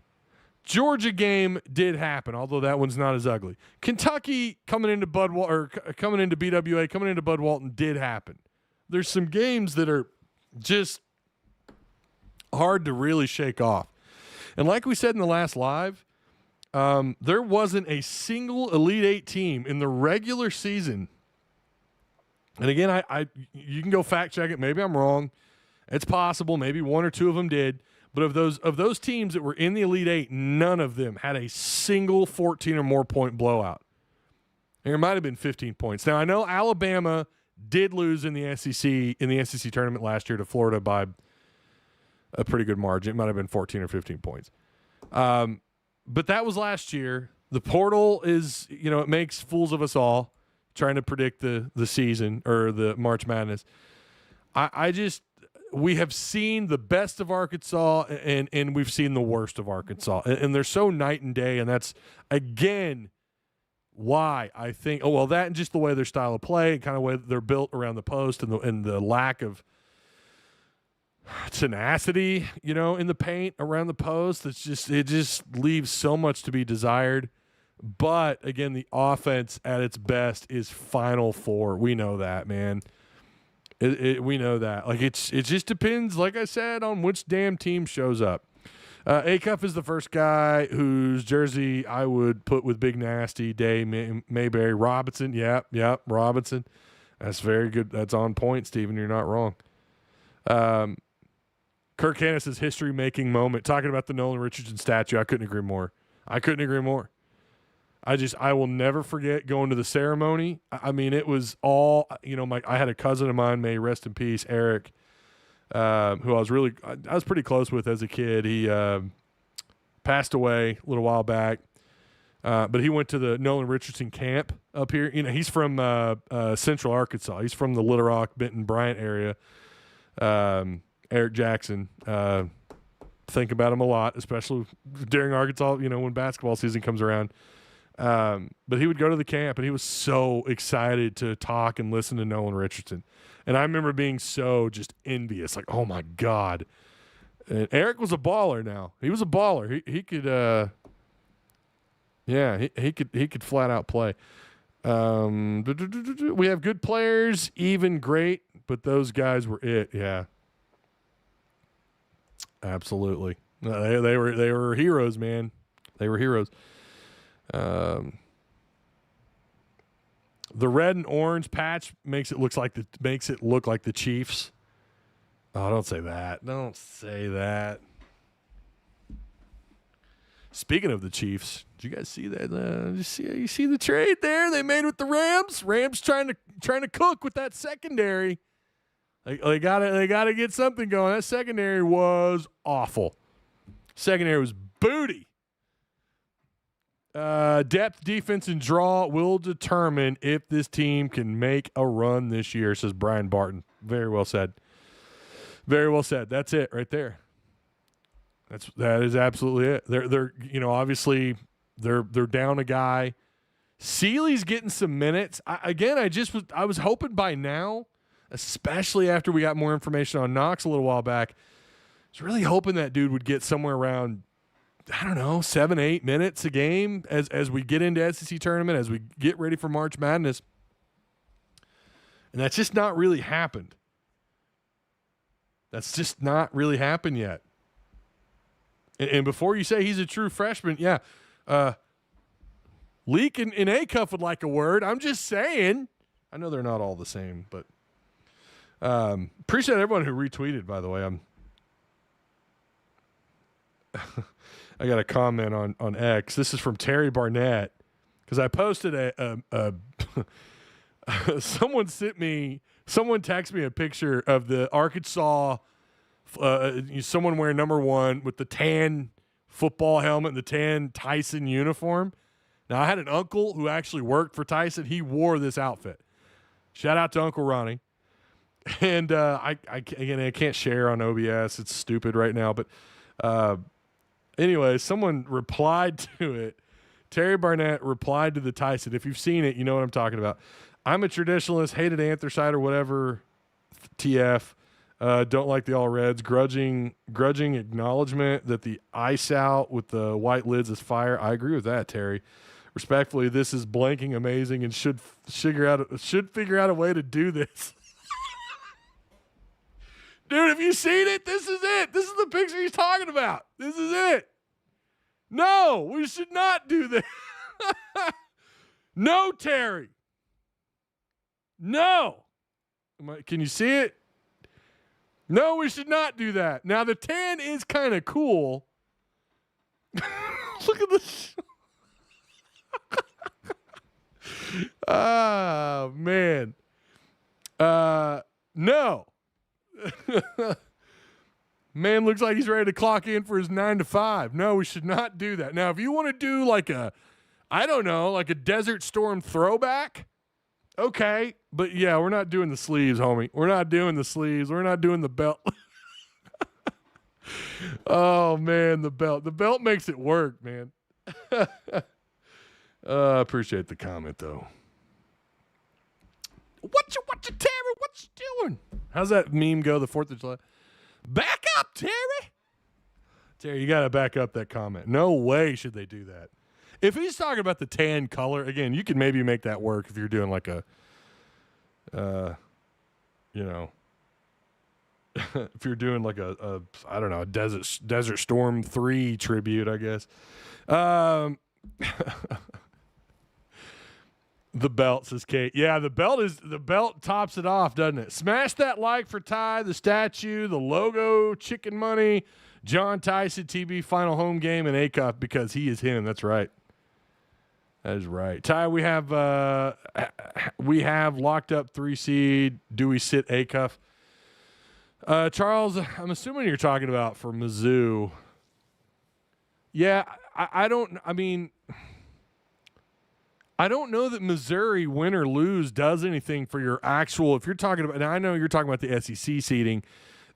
Speaker 2: Georgia game did happen, although that one's not as ugly. Kentucky coming into BWA, coming into Bud Walton did happen. There's some games that are just hard to really shake off. And like we said in the last live, there wasn't a single Elite Eight team in the regular season. And again, you can go fact check it. Maybe I'm wrong. It's possible. Maybe one or two of them did. But of those teams that were in the Elite Eight, none of them had a single 14 or more point blowout. There might have been 15 points. Now I know Alabama did lose in the SEC tournament last year to Florida by a pretty good margin. It might have been 14 or 15 points. But that was last year. The portal is, it makes fools of us all trying to predict the season or the March Madness. We have seen the best of Arkansas and we've seen the worst of Arkansas. And they're so night and day. And that's, again, why I think, that and just the way their style of play and kind of way they're built around the post and the lack of tenacity, in the paint around the post. It just leaves so much to be desired. But again, the offense at its best is Final Four. We know that, man. We know that. Like it just depends, like I said, on which damn team shows up. Acuff is the first guy whose jersey I would put with Big Nasty, Day, Mayberry, Robinson. Yep, Robinson. That's very good. That's on point, Steven. You're not wrong. Kirk Hannis' history-making moment. Talking about the Nolan Richardson statue, I couldn't agree more. I will never forget going to the ceremony. I mean, it was all, I had a cousin of mine, may rest in peace, Eric, who I was pretty close with as a kid. He passed away a little while back, but he went to the Nolan Richardson camp up here. He's from Central Arkansas. He's from the Little Rock, Benton, Bryant area. Eric Jackson, think about him a lot, especially during Arkansas, when basketball season comes around. But he would go to the camp, and he was so excited to talk and listen to Nolan Richardson. And I remember being so just envious, like, oh, my God. And Eric was a baller now. He was a baller. He could he could flat out play. We have good players, even great, but those guys were it, yeah. Absolutely. They were heroes, man. They were heroes. The red and orange patch makes it look like the Chiefs. Oh, don't say that. Don't say that. Speaking of the Chiefs, did you guys see that? You see the trade there they made with the Rams? Rams trying to cook with that secondary. They gotta get something going. That secondary was awful. Secondary was booty. Depth, defense, and draw will determine if this team can make a run this year, says Brian Barton. Very well said. Very well said. That's it right there. That is absolutely it. They're obviously they're down a guy. Seeley's getting some minutes. I was hoping by now, especially after we got more information on Knox a little while back, I was really hoping that dude would get somewhere around, 7-8 minutes a game as we get into SEC tournament, as we get ready for March Madness. And that's just not really happened. That's just not really happened yet. And before you say he's a true freshman, Leak and Acuff would like a word. I'm just saying. I know they're not all the same, but appreciate everyone who retweeted, by the way. I got a comment on X. This is from Terry Barnett, because I posted someone texted me a picture of the Arkansas, someone wearing number 1 with the tan football helmet and the tan Tyson uniform. Now, I had an uncle who actually worked for Tyson. He wore this outfit. Shout out to Uncle Ronnie. And I can't share on OBS. It's stupid right now. But anyway, someone replied to it. Terry Barnett replied to the Tyson. If you've seen it, you know what I'm talking about. I'm a traditionalist, hated anthracite or whatever, TF. Don't like the all reds. Grudging acknowledgement that the ice out with the white lids is fire. I agree with that, Terry. Respectfully, this is blanking amazing and should figure out a way to do this. Dude, have you seen it? This is it. This is the picture he's talking about. This is it. No, we should not do this. No, Terry. No. Can you see it? No, we should not do that. Now, the tan is kind of cool. Look at this. Oh, man. No. Man looks like he's ready to clock in for his 9 to 5. No, we should not do that. Now, if you want to do like a Desert Storm throwback, okay. But yeah, we're not doing the sleeves, homie. We're not doing the sleeves. We're not doing the belt. Oh, man, the belt. The belt makes it work, man. Appreciate the comment, though. What you, Terry? What you doing? How's that meme go, the 4th of July? Back up, Terry. Terry, you got to back up that comment. No way should they do that. If he's talking about the tan color, again, you could maybe make that work if you're doing like a, if you're doing like a I don't know, a Desert Storm 3 tribute, I guess. The belt, says Kate. Yeah, the belt tops it off, doesn't it? Smash that like for Ty, the statue, the logo, chicken money, John Tyson, TB final home game, and Acuff because he is him. That's right. That is right. Ty, we have locked up 3 seed. Do we sit Acuff? Charles, I'm assuming you're talking about for Mizzou. Yeah, I don't know that Missouri, win or lose, does anything for your actual. If you're talking about, and I know you're talking about the SEC seeding,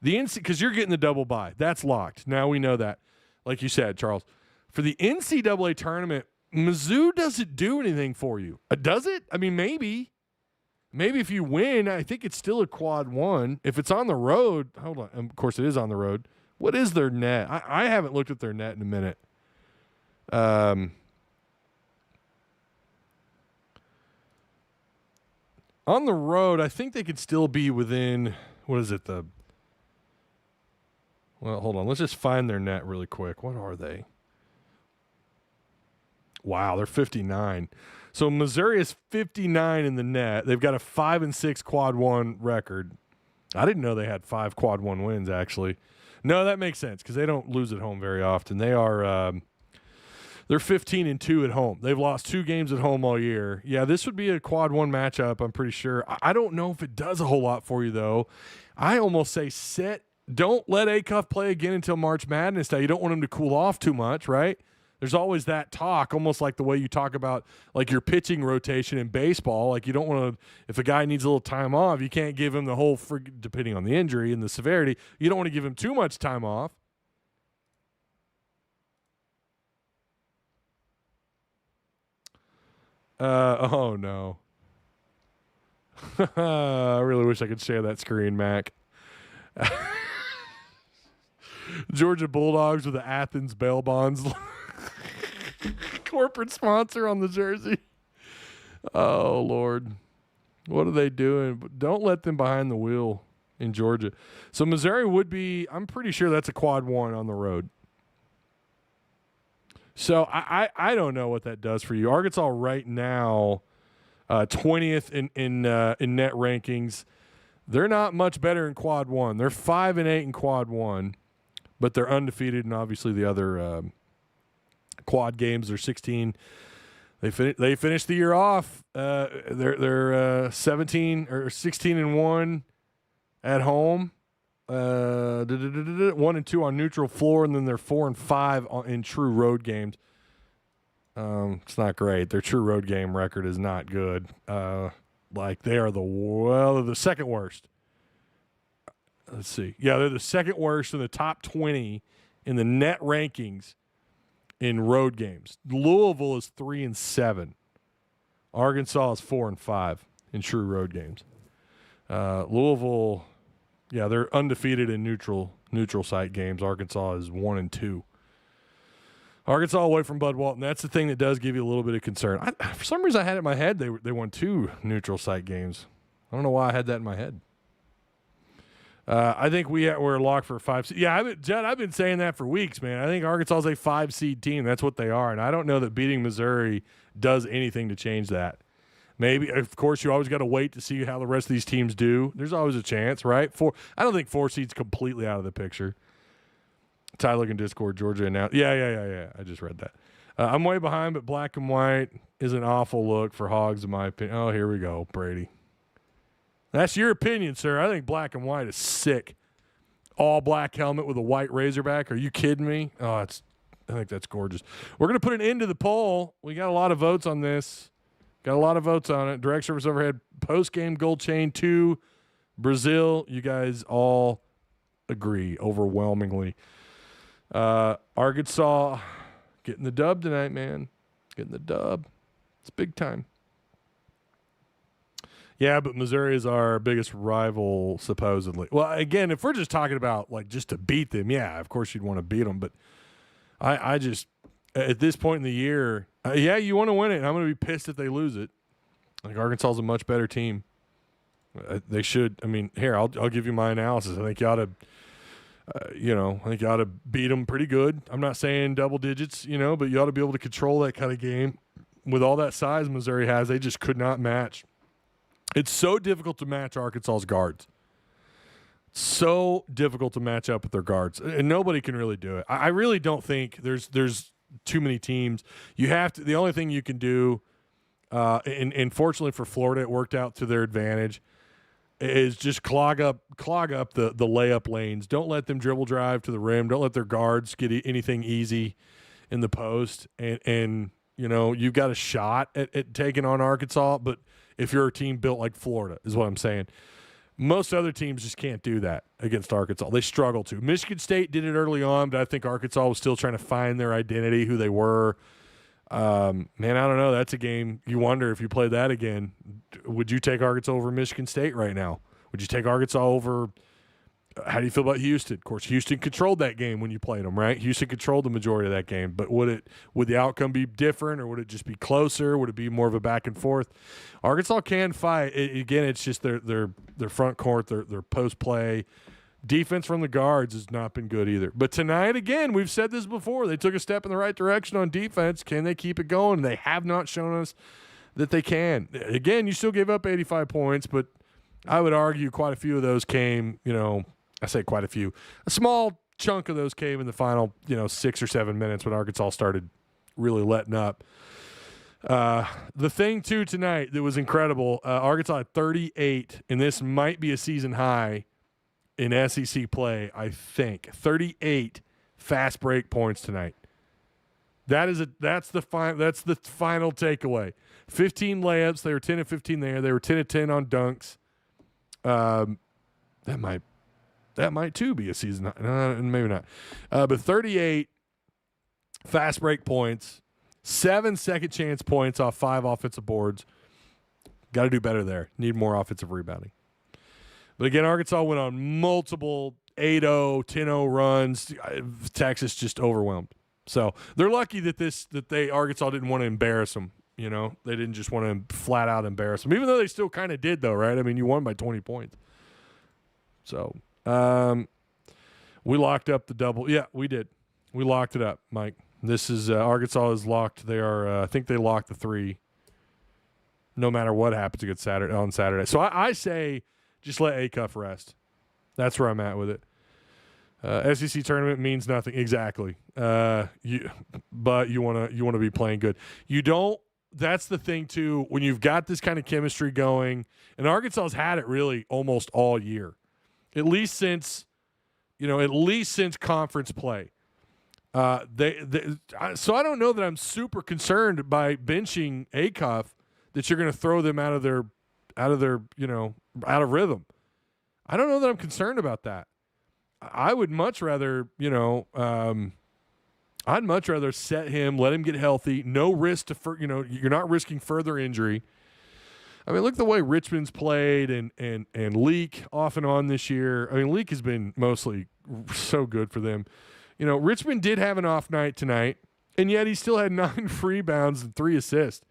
Speaker 2: the NC, because you're getting the double bye. That's locked. Now we know that. Like you said, Charles, for the NCAA tournament, Mizzou doesn't do anything for you. Does it? I mean, maybe if you win, I think it's still a quad 1. If it's on the road, hold on. Of course, it is on the road. What is their net? I haven't looked at their net in a minute. On the road, I think they could still be within, what is it, well, hold on. Let's just find their net really quick. What are they? Wow, they're 59. So Missouri is 59 in the net. They've got a 5-6 quad 1 record. I didn't know they had 5 quad 1 wins, actually. No, that makes sense because they don't lose at home very often. They are they're 15-2 at home. They've lost 2 games at home all year. Yeah, this would be a quad 1 matchup, I'm pretty sure. I don't know if it does a whole lot for you, though. I almost say sit. Don't let Acuff play again until March Madness Day. You don't want him to cool off too much, right? There's always that talk, almost like the way you talk about like your pitching rotation in baseball. Like you don't want to, if a guy needs a little time off, you can't give him the whole, depending on the injury and the severity, you don't want to give him too much time off. Oh no. I really wish I could share that screen, Mac. Georgia Bulldogs with the Athens Bail Bonds corporate sponsor on the jersey. Oh Lord. What are they doing? Don't let them behind the wheel in Georgia. So Missouri would be, I'm pretty sure that's a quad 1 on the road. So I don't know what that does for you. Arkansas right now, 20th in net rankings. They're not much better in quad 1. They're 5-8 in quad 1, but they're undefeated in obviously the other quad games. They're 16. They finished the year off. They're 17 or 16-1 at home. 1-2 on neutral floor, and then they're 4-5 in true road games. It's not great. Their true road game record is not good. Like they are they're the second worst. Let's see. Yeah, they're the second worst in the top 20 in the net rankings in road games. Louisville is 3-7. Arkansas is 4-5 in true road games. Louisville Yeah, they're undefeated in neutral site games. Arkansas is 1-2. Arkansas away from Bud Walton. That's the thing that does give you a little bit of concern. For some reason, I had it in my head they won 2 neutral site games. I don't know why I had that in my head. I think we're locked for 5 seed. Yeah, Judd, I've been saying that for weeks, man. I think Arkansas is a 5 seed team. That's what they are, and I don't know that beating Missouri does anything to change that. Maybe, of course, you always got to wait to see how the rest of these teams do. There's always a chance, right? I don't think 4 seed's completely out of the picture. Tyler in Discord, Georgia announced. Yeah. I just read that. I'm way behind, but black and white is an awful look for Hogs, in my opinion. Oh, here we go, Brady. That's your opinion, sir. I think black and white is sick. All black helmet with a white Razorback. Are you kidding me? I think that's gorgeous. We're going to put an end to the poll. We got a lot of votes on this. Got a lot of votes on it. Direct service overhead, post-game gold chain 2, Brazil. You guys all agree overwhelmingly. Arkansas getting the dub tonight, man. Getting the dub. It's big time. Yeah, but Missouri is our biggest rival, supposedly. Well, again, if we're just talking about, like, just to beat them, yeah, of course you'd want to beat them. But I just, at this point in the year, you want to win it. And I'm going to be pissed if they lose it. I think Arkansas is a much better team. They should. I mean, here, I'll give you my analysis. I think you ought to, I think you ought to beat them pretty good. I'm not saying double digits, but you ought to be able to control that kind of game. With all that size Missouri has, they just could not match. It's so difficult to match Arkansas's guards. So difficult to match up with their guards, and nobody can really do it. I really don't think there's too many teams. You have to. The only thing you can do, and fortunately for Florida, it worked out to their advantage, is just clog up the layup lanes. Don't let them dribble drive to the rim. Don't let their guards get anything easy in the post. And you've got a shot at taking on Arkansas, but if you're a team built like Florida, is what I'm saying. Most other teams just can't do that against Arkansas. They struggle to. Michigan State did it early on, but I think Arkansas was still trying to find their identity, who they were. Man, I don't know. That's a game you wonder if you play that again. Would you take Arkansas over Michigan State right now? Would you take Arkansas over – how do you feel about Houston? Of course, Houston controlled that game when you played them, right? Houston controlled the majority of that game. But would the outcome be different, or would it just be closer? Would it be more of a back and forth? Arkansas can fight. Again, it's just their front court, their post play. Defense from the guards has not been good either. But tonight, again, we've said this before. They took a step in the right direction on defense. Can they keep it going? They have not shown us that they can. Again, you still gave up 85 points, but I would argue quite a few of those came, I say quite a few. A small chunk of those came in the final, 6 or 7 minutes when Arkansas started really letting up. The thing, too, tonight that was incredible, Arkansas had 38, and this might be a season high in SEC play, I think. 38 fast break points tonight. That's the final takeaway. 15 layups. They were 10 of 15 there. They were 10 of 10 on dunks. That might too be a season. Maybe not. But 38 fast break points, 7 second chance points off 5 offensive boards. Got to do better there. Need more offensive rebounding. But again, Arkansas went on multiple 8-0, 10-0 runs. Texas just overwhelmed. So they're lucky that Arkansas didn't want to embarrass them. They didn't just want to flat out embarrass them, even though they still kind of did, though, right? I mean, you won by 20 points. So we locked up the double. Yeah, we did. We locked it up, Mike. This is Arkansas is locked. They are. I think they locked the 3. No matter what happens against on Saturday. So I say just let Acuff rest. That's where I'm at with it. SEC tournament means nothing exactly. But you want to be playing good. You don't. That's the thing too. When you've got this kind of chemistry going, and Arkansas's had it really almost all year. At least since conference play. So I don't know that I'm super concerned by benching Acuff that you're going to throw them out of rhythm. I don't know that I'm concerned about that. I would much rather, I'd much rather set him, let him get healthy, no risk to, you're not risking further injury. I mean, look at the way Richmond's played and Leak off and on this year. I mean, Leak has been mostly so good for them. You know, Richmond did have an off night tonight, and yet he still had 9 rebounds and 3 assists,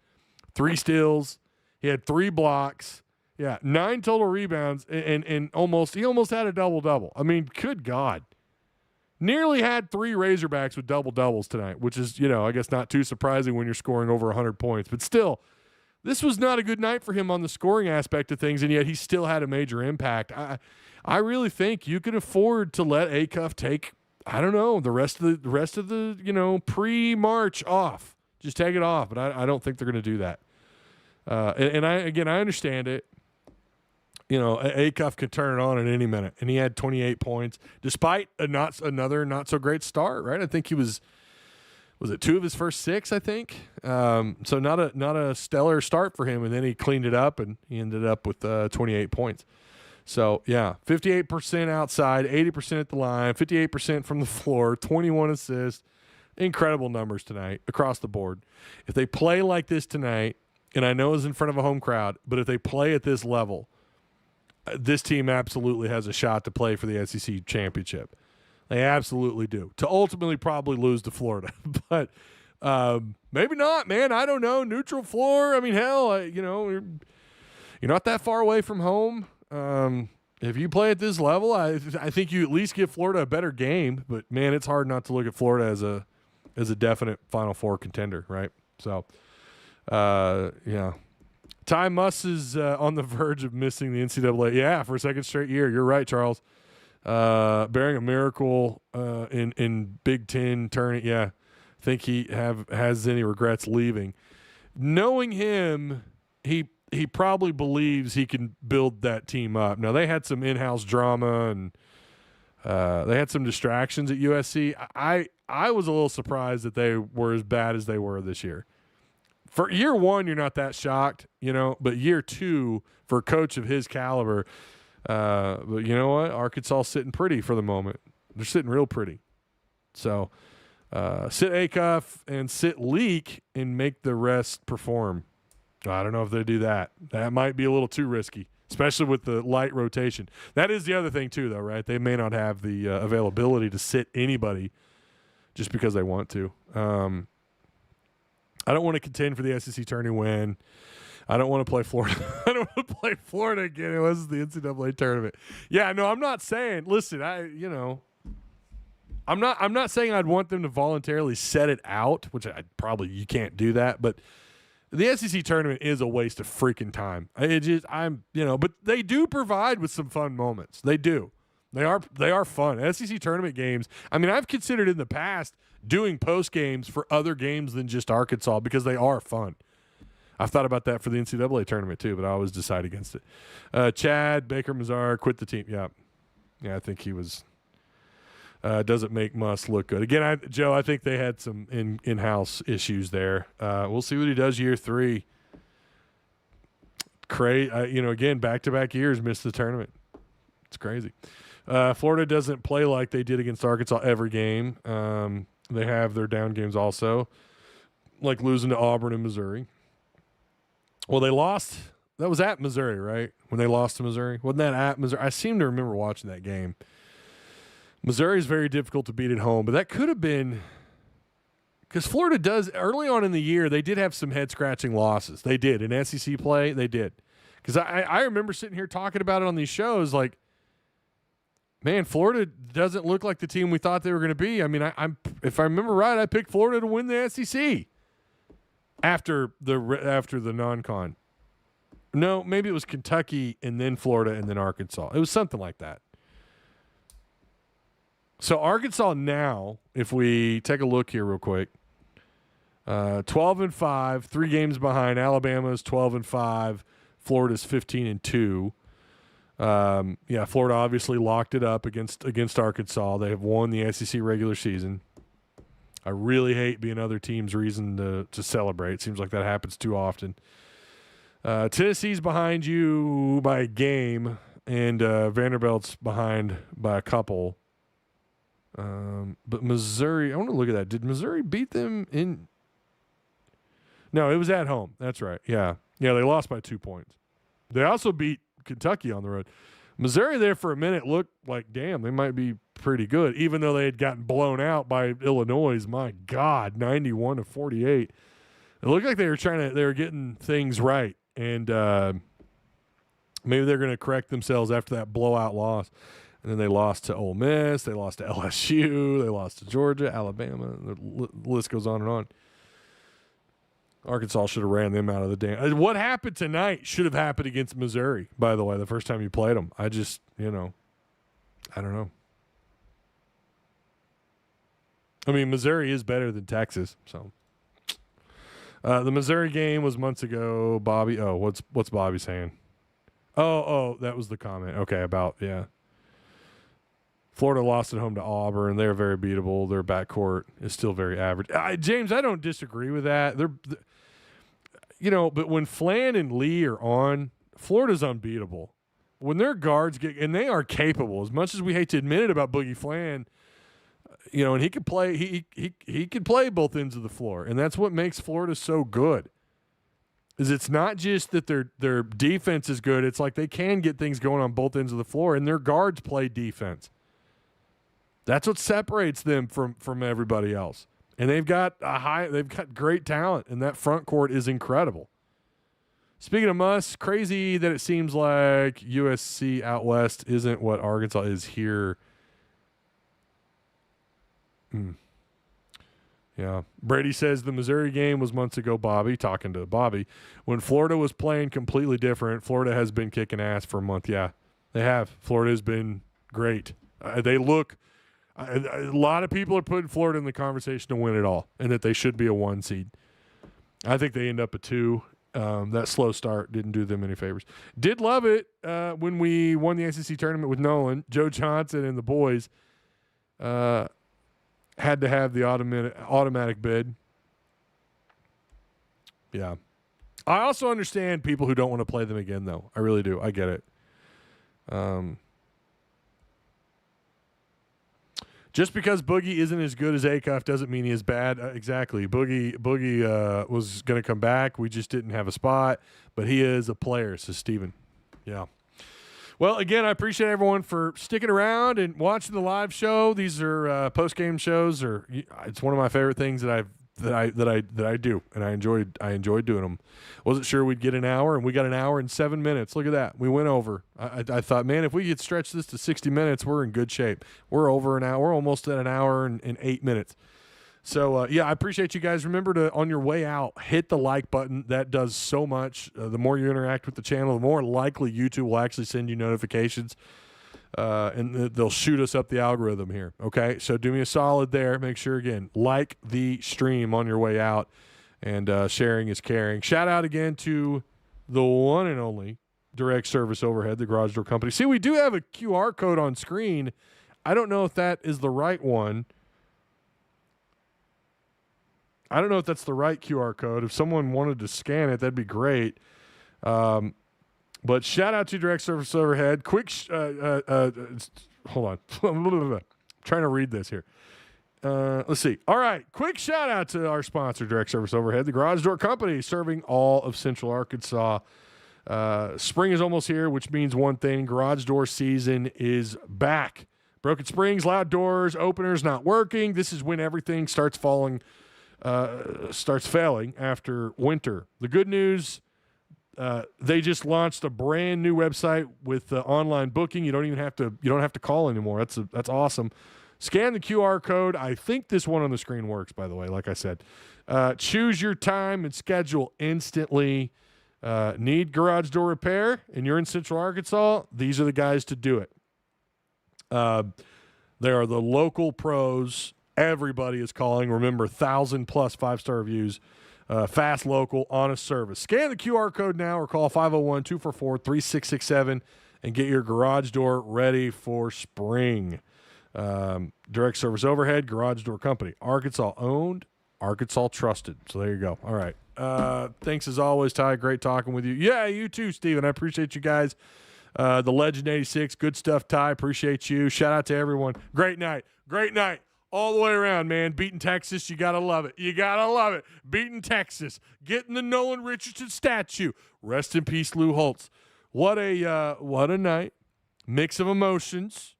Speaker 2: 3 steals. He had 3 blocks. Yeah, 9 total rebounds, and he almost had a double-double. I mean, good God. Nearly had 3 Razorbacks with double-doubles tonight, which is, I guess not too surprising when you're scoring over 100 points. But still, this was not a good night for him on the scoring aspect of things, and yet he still had a major impact. I really think you can afford to let Acuff take, I don't know, the rest of the pre-March off. Just take it off, but I don't think they're going to do that. I understand it. Acuff could turn it on at any minute, and he had 28 points despite another not so great start. Right? I think he was it 2 of his first 6? I think. So not a stellar start for him, and then he cleaned it up, and he ended up with 28 points. So yeah, 58% outside, 80% at the line, 58% from the floor, 21 assists. Incredible numbers tonight across the board. If they play like this tonight, and I know it's in front of a home crowd, but if they play at this level, this team absolutely has a shot to play for the SEC championship. They absolutely do. To ultimately probably lose to Florida. But maybe not, man. I don't know. Neutral floor. I mean, hell, you're not that far away from home. If you play at this level, I think you at least give Florida a better game. But, man, it's hard not to look at Florida as a definite Final Four contender, right? So, yeah. Ty Muss is on the verge of missing the NCAA. Yeah, for a second straight year. You're right, Charles. Bearing a miracle in Big Ten tournament. Yeah, I think he has any regrets leaving. Knowing him, he probably believes he can build that team up. Now, they had some in-house drama and they had some distractions at USC. I was a little surprised that they were as bad as they were this year. For year 1, you're not that shocked, but year 2, for a coach of his caliber, but you know what? Arkansas sitting pretty for the moment. They're sitting real pretty. So sit Acuff and sit Leak and make the rest perform. I don't know if they do that. That might be a little too risky, especially with the light rotation. That is the other thing too, though, right? They may not have the availability to sit anybody just because they want to. I don't want to contend for the SEC tourney win. I don't want to play Florida. I don't want to play Florida again unless it's the NCAA tournament. Yeah, no, I'm not saying. Listen, I'm not saying I'd want them to voluntarily set it out, which you can't do that. But the SEC tournament is a waste of freaking time. But they do provide with some fun moments. They do. They are fun. SEC tournament games. I mean, I've considered in the past doing post games for other games than just Arkansas because they are fun. I've thought about that for the NCAA tournament too, but I always decide against it. Chad Baker Mazar quit the team. Yeah, I think he was. Doesn't make Muss look good again. Joe, I think they had some in-house issues there. We'll see what he does year 3. Again, back-to-back years missed the tournament. It's crazy. Florida doesn't play like they did against Arkansas every game. They have their down games also, like losing to Auburn and Missouri. Well, they lost. That was at Missouri, right? When they lost to Missouri. Wasn't that at Missouri? I seem to remember watching that game. Missouri is very difficult to beat at home, but that could have been because Florida does early on in the year. They did have some head-scratching losses. They did in SEC play. They did because I remember sitting here talking about it on these shows like, man, Florida doesn't look like the team we thought they were going to be. I mean, if I remember right, I picked Florida to win the SEC after the non-con. No, maybe it was Kentucky and then Florida and then Arkansas. It was something like that. So Arkansas now, if we take a look here real quick, 12-5, 3 games behind. Alabama's 12-5, Florida's 15-2. Florida obviously locked it up against Arkansas. They have won the SEC regular season. I really hate being other teams' reason to celebrate. It seems like that happens too often. Tennessee's behind you by a game, and Vanderbilt's behind by a couple. But Missouri, I want to look at that. Did Missouri beat them in? No, it was at home. That's right. Yeah, they lost by 2 points. They also beat Kentucky on the road. Missouri there for a minute looked like, damn, they might be pretty good, even though they had gotten blown out by Illinois. My God, 91-48. It looked like they were getting things right, and maybe they're going to correct themselves after that blowout loss. And then they lost to Ole Miss, they lost to LSU, they lost to Georgia, Alabama. The list goes on and on. Arkansas should have ran them out of the damn. What happened tonight should have happened against Missouri, by the way, the first time you played them. I just, I don't know. I mean, Missouri is better than Texas, so. The Missouri game was months ago. Bobby, what's Bobby saying? Oh, that was the comment. Okay, yeah. Florida lost at home to Auburn. They're very beatable. Their backcourt is still very average. James, I don't disagree with that. But when Flan and Lee are on, Florida's unbeatable. When their guards and they are capable, as much as we hate to admit it about Boogie Flan, and he could play. He could play both ends of the floor, and that's what makes Florida so good. Is it's not just that their defense is good. It's like they can get things going on both ends of the floor, and their guards play defense. That's what separates them from everybody else. And they've got great talent, and that front court is incredible. Speaking of must, crazy that it seems like USC out west isn't what Arkansas is here. Yeah. Brady says the Missouri game was months ago, Bobby, talking to Bobby. When Florida was playing completely different, Florida has been kicking ass for a month. Yeah, they have. Florida has been great. They look – a lot of people are putting Florida in the conversation to win it all and that they should be a 1 seed. I think they end up a 2. That slow start didn't do them any favors. Did love it when we won the SEC tournament with Nolan. Joe Johnson and the boys had to have the automatic bid. Yeah. I also understand people who don't want to play them again, though. I really do. I get it. Just because Boogie isn't as good as Acuff doesn't mean he is bad. Exactly. Boogie was going to come back. We just didn't have a spot, but he is a player, says Steven. Yeah. Well, again, I appreciate everyone for sticking around and watching the live show. These are post-game shows. It's one of my favorite things that I do, and I enjoyed doing them. Wasn't sure we'd get an hour, and we got an hour and 7 minutes. Look at that. We went over. I thought, man, if we could stretch this to 60 minutes, we're in good shape. We're over an hour. We're almost at an hour and 8 minutes. So, I appreciate you guys. Remember to, on your way out, hit the like button. That does so much. The more you interact with the channel, the more likely YouTube will actually send you notifications. And they'll shoot us up the algorithm here, okay? So do me a solid there. Make sure, again, like the stream on your way out, and sharing is caring. Shout out again to the one and only Direct Service Overhead, the Garage Door Company. See, we do have a QR code on screen. I don't know if that is the right one. I don't know if that's the right QR code. If someone wanted to scan it, that'd be great. But shout out to Direct Service Overhead. Quick, hold on. I'm trying to read this here. Let's see. All right. Quick shout out to our sponsor, Direct Service Overhead, the Garage Door Company, serving all of Central Arkansas. Spring is almost here, which means one thing. Garage door season is back. Broken springs, loud doors, openers not working. This is when everything starts failing after winter. The good news, they just launched a brand new website with online booking. You don't have to call anymore. That's awesome. Scan the QR code. I think this one on the screen works, by the way, like I said. Choose your time and schedule instantly. Need garage door repair and you're in Central Arkansas, these are the guys to do it. They are the local pros. Everybody is calling. Remember, 1,000+ 5-star reviews. Fast, local, honest service. Scan the QR code now or call 501-244-3667 and get your garage door ready for spring. Direct Service Overhead, Garage Door Company. Arkansas owned, Arkansas trusted. So there you go. All right. Thanks as always, Ty. Great talking with you. Yeah, you too, Steven. I appreciate you guys. The Legend 86. Good stuff, Ty. Appreciate you. Shout out to everyone. Great night. Great night. All the way around, man. Beating Texas, you got to love it. You got to love it. Beating Texas. Getting the Nolan Richardson statue. Rest in peace, Lou Holtz. What a night. Mix of emotions.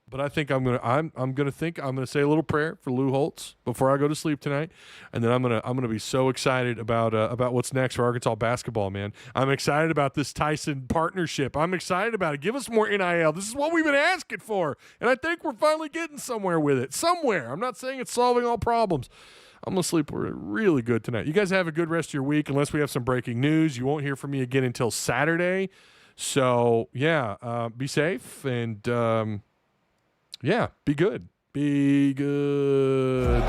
Speaker 2: But I think I'm gonna say a little prayer for Lou Holtz before I go to sleep tonight, and then I'm gonna be so excited about what's next for Arkansas basketball, man. I'm excited about this Tyson partnership. I'm excited about it. Give us more NIL. This is what we've been asking for, and I think we're finally getting somewhere with it. Somewhere. I'm not saying it's solving all problems. I'm going to sleep really good tonight. You guys have a good rest of your week. Unless we have some breaking news, you won't hear from me again until Saturday. So, yeah, be safe and, yeah, be good. Be good.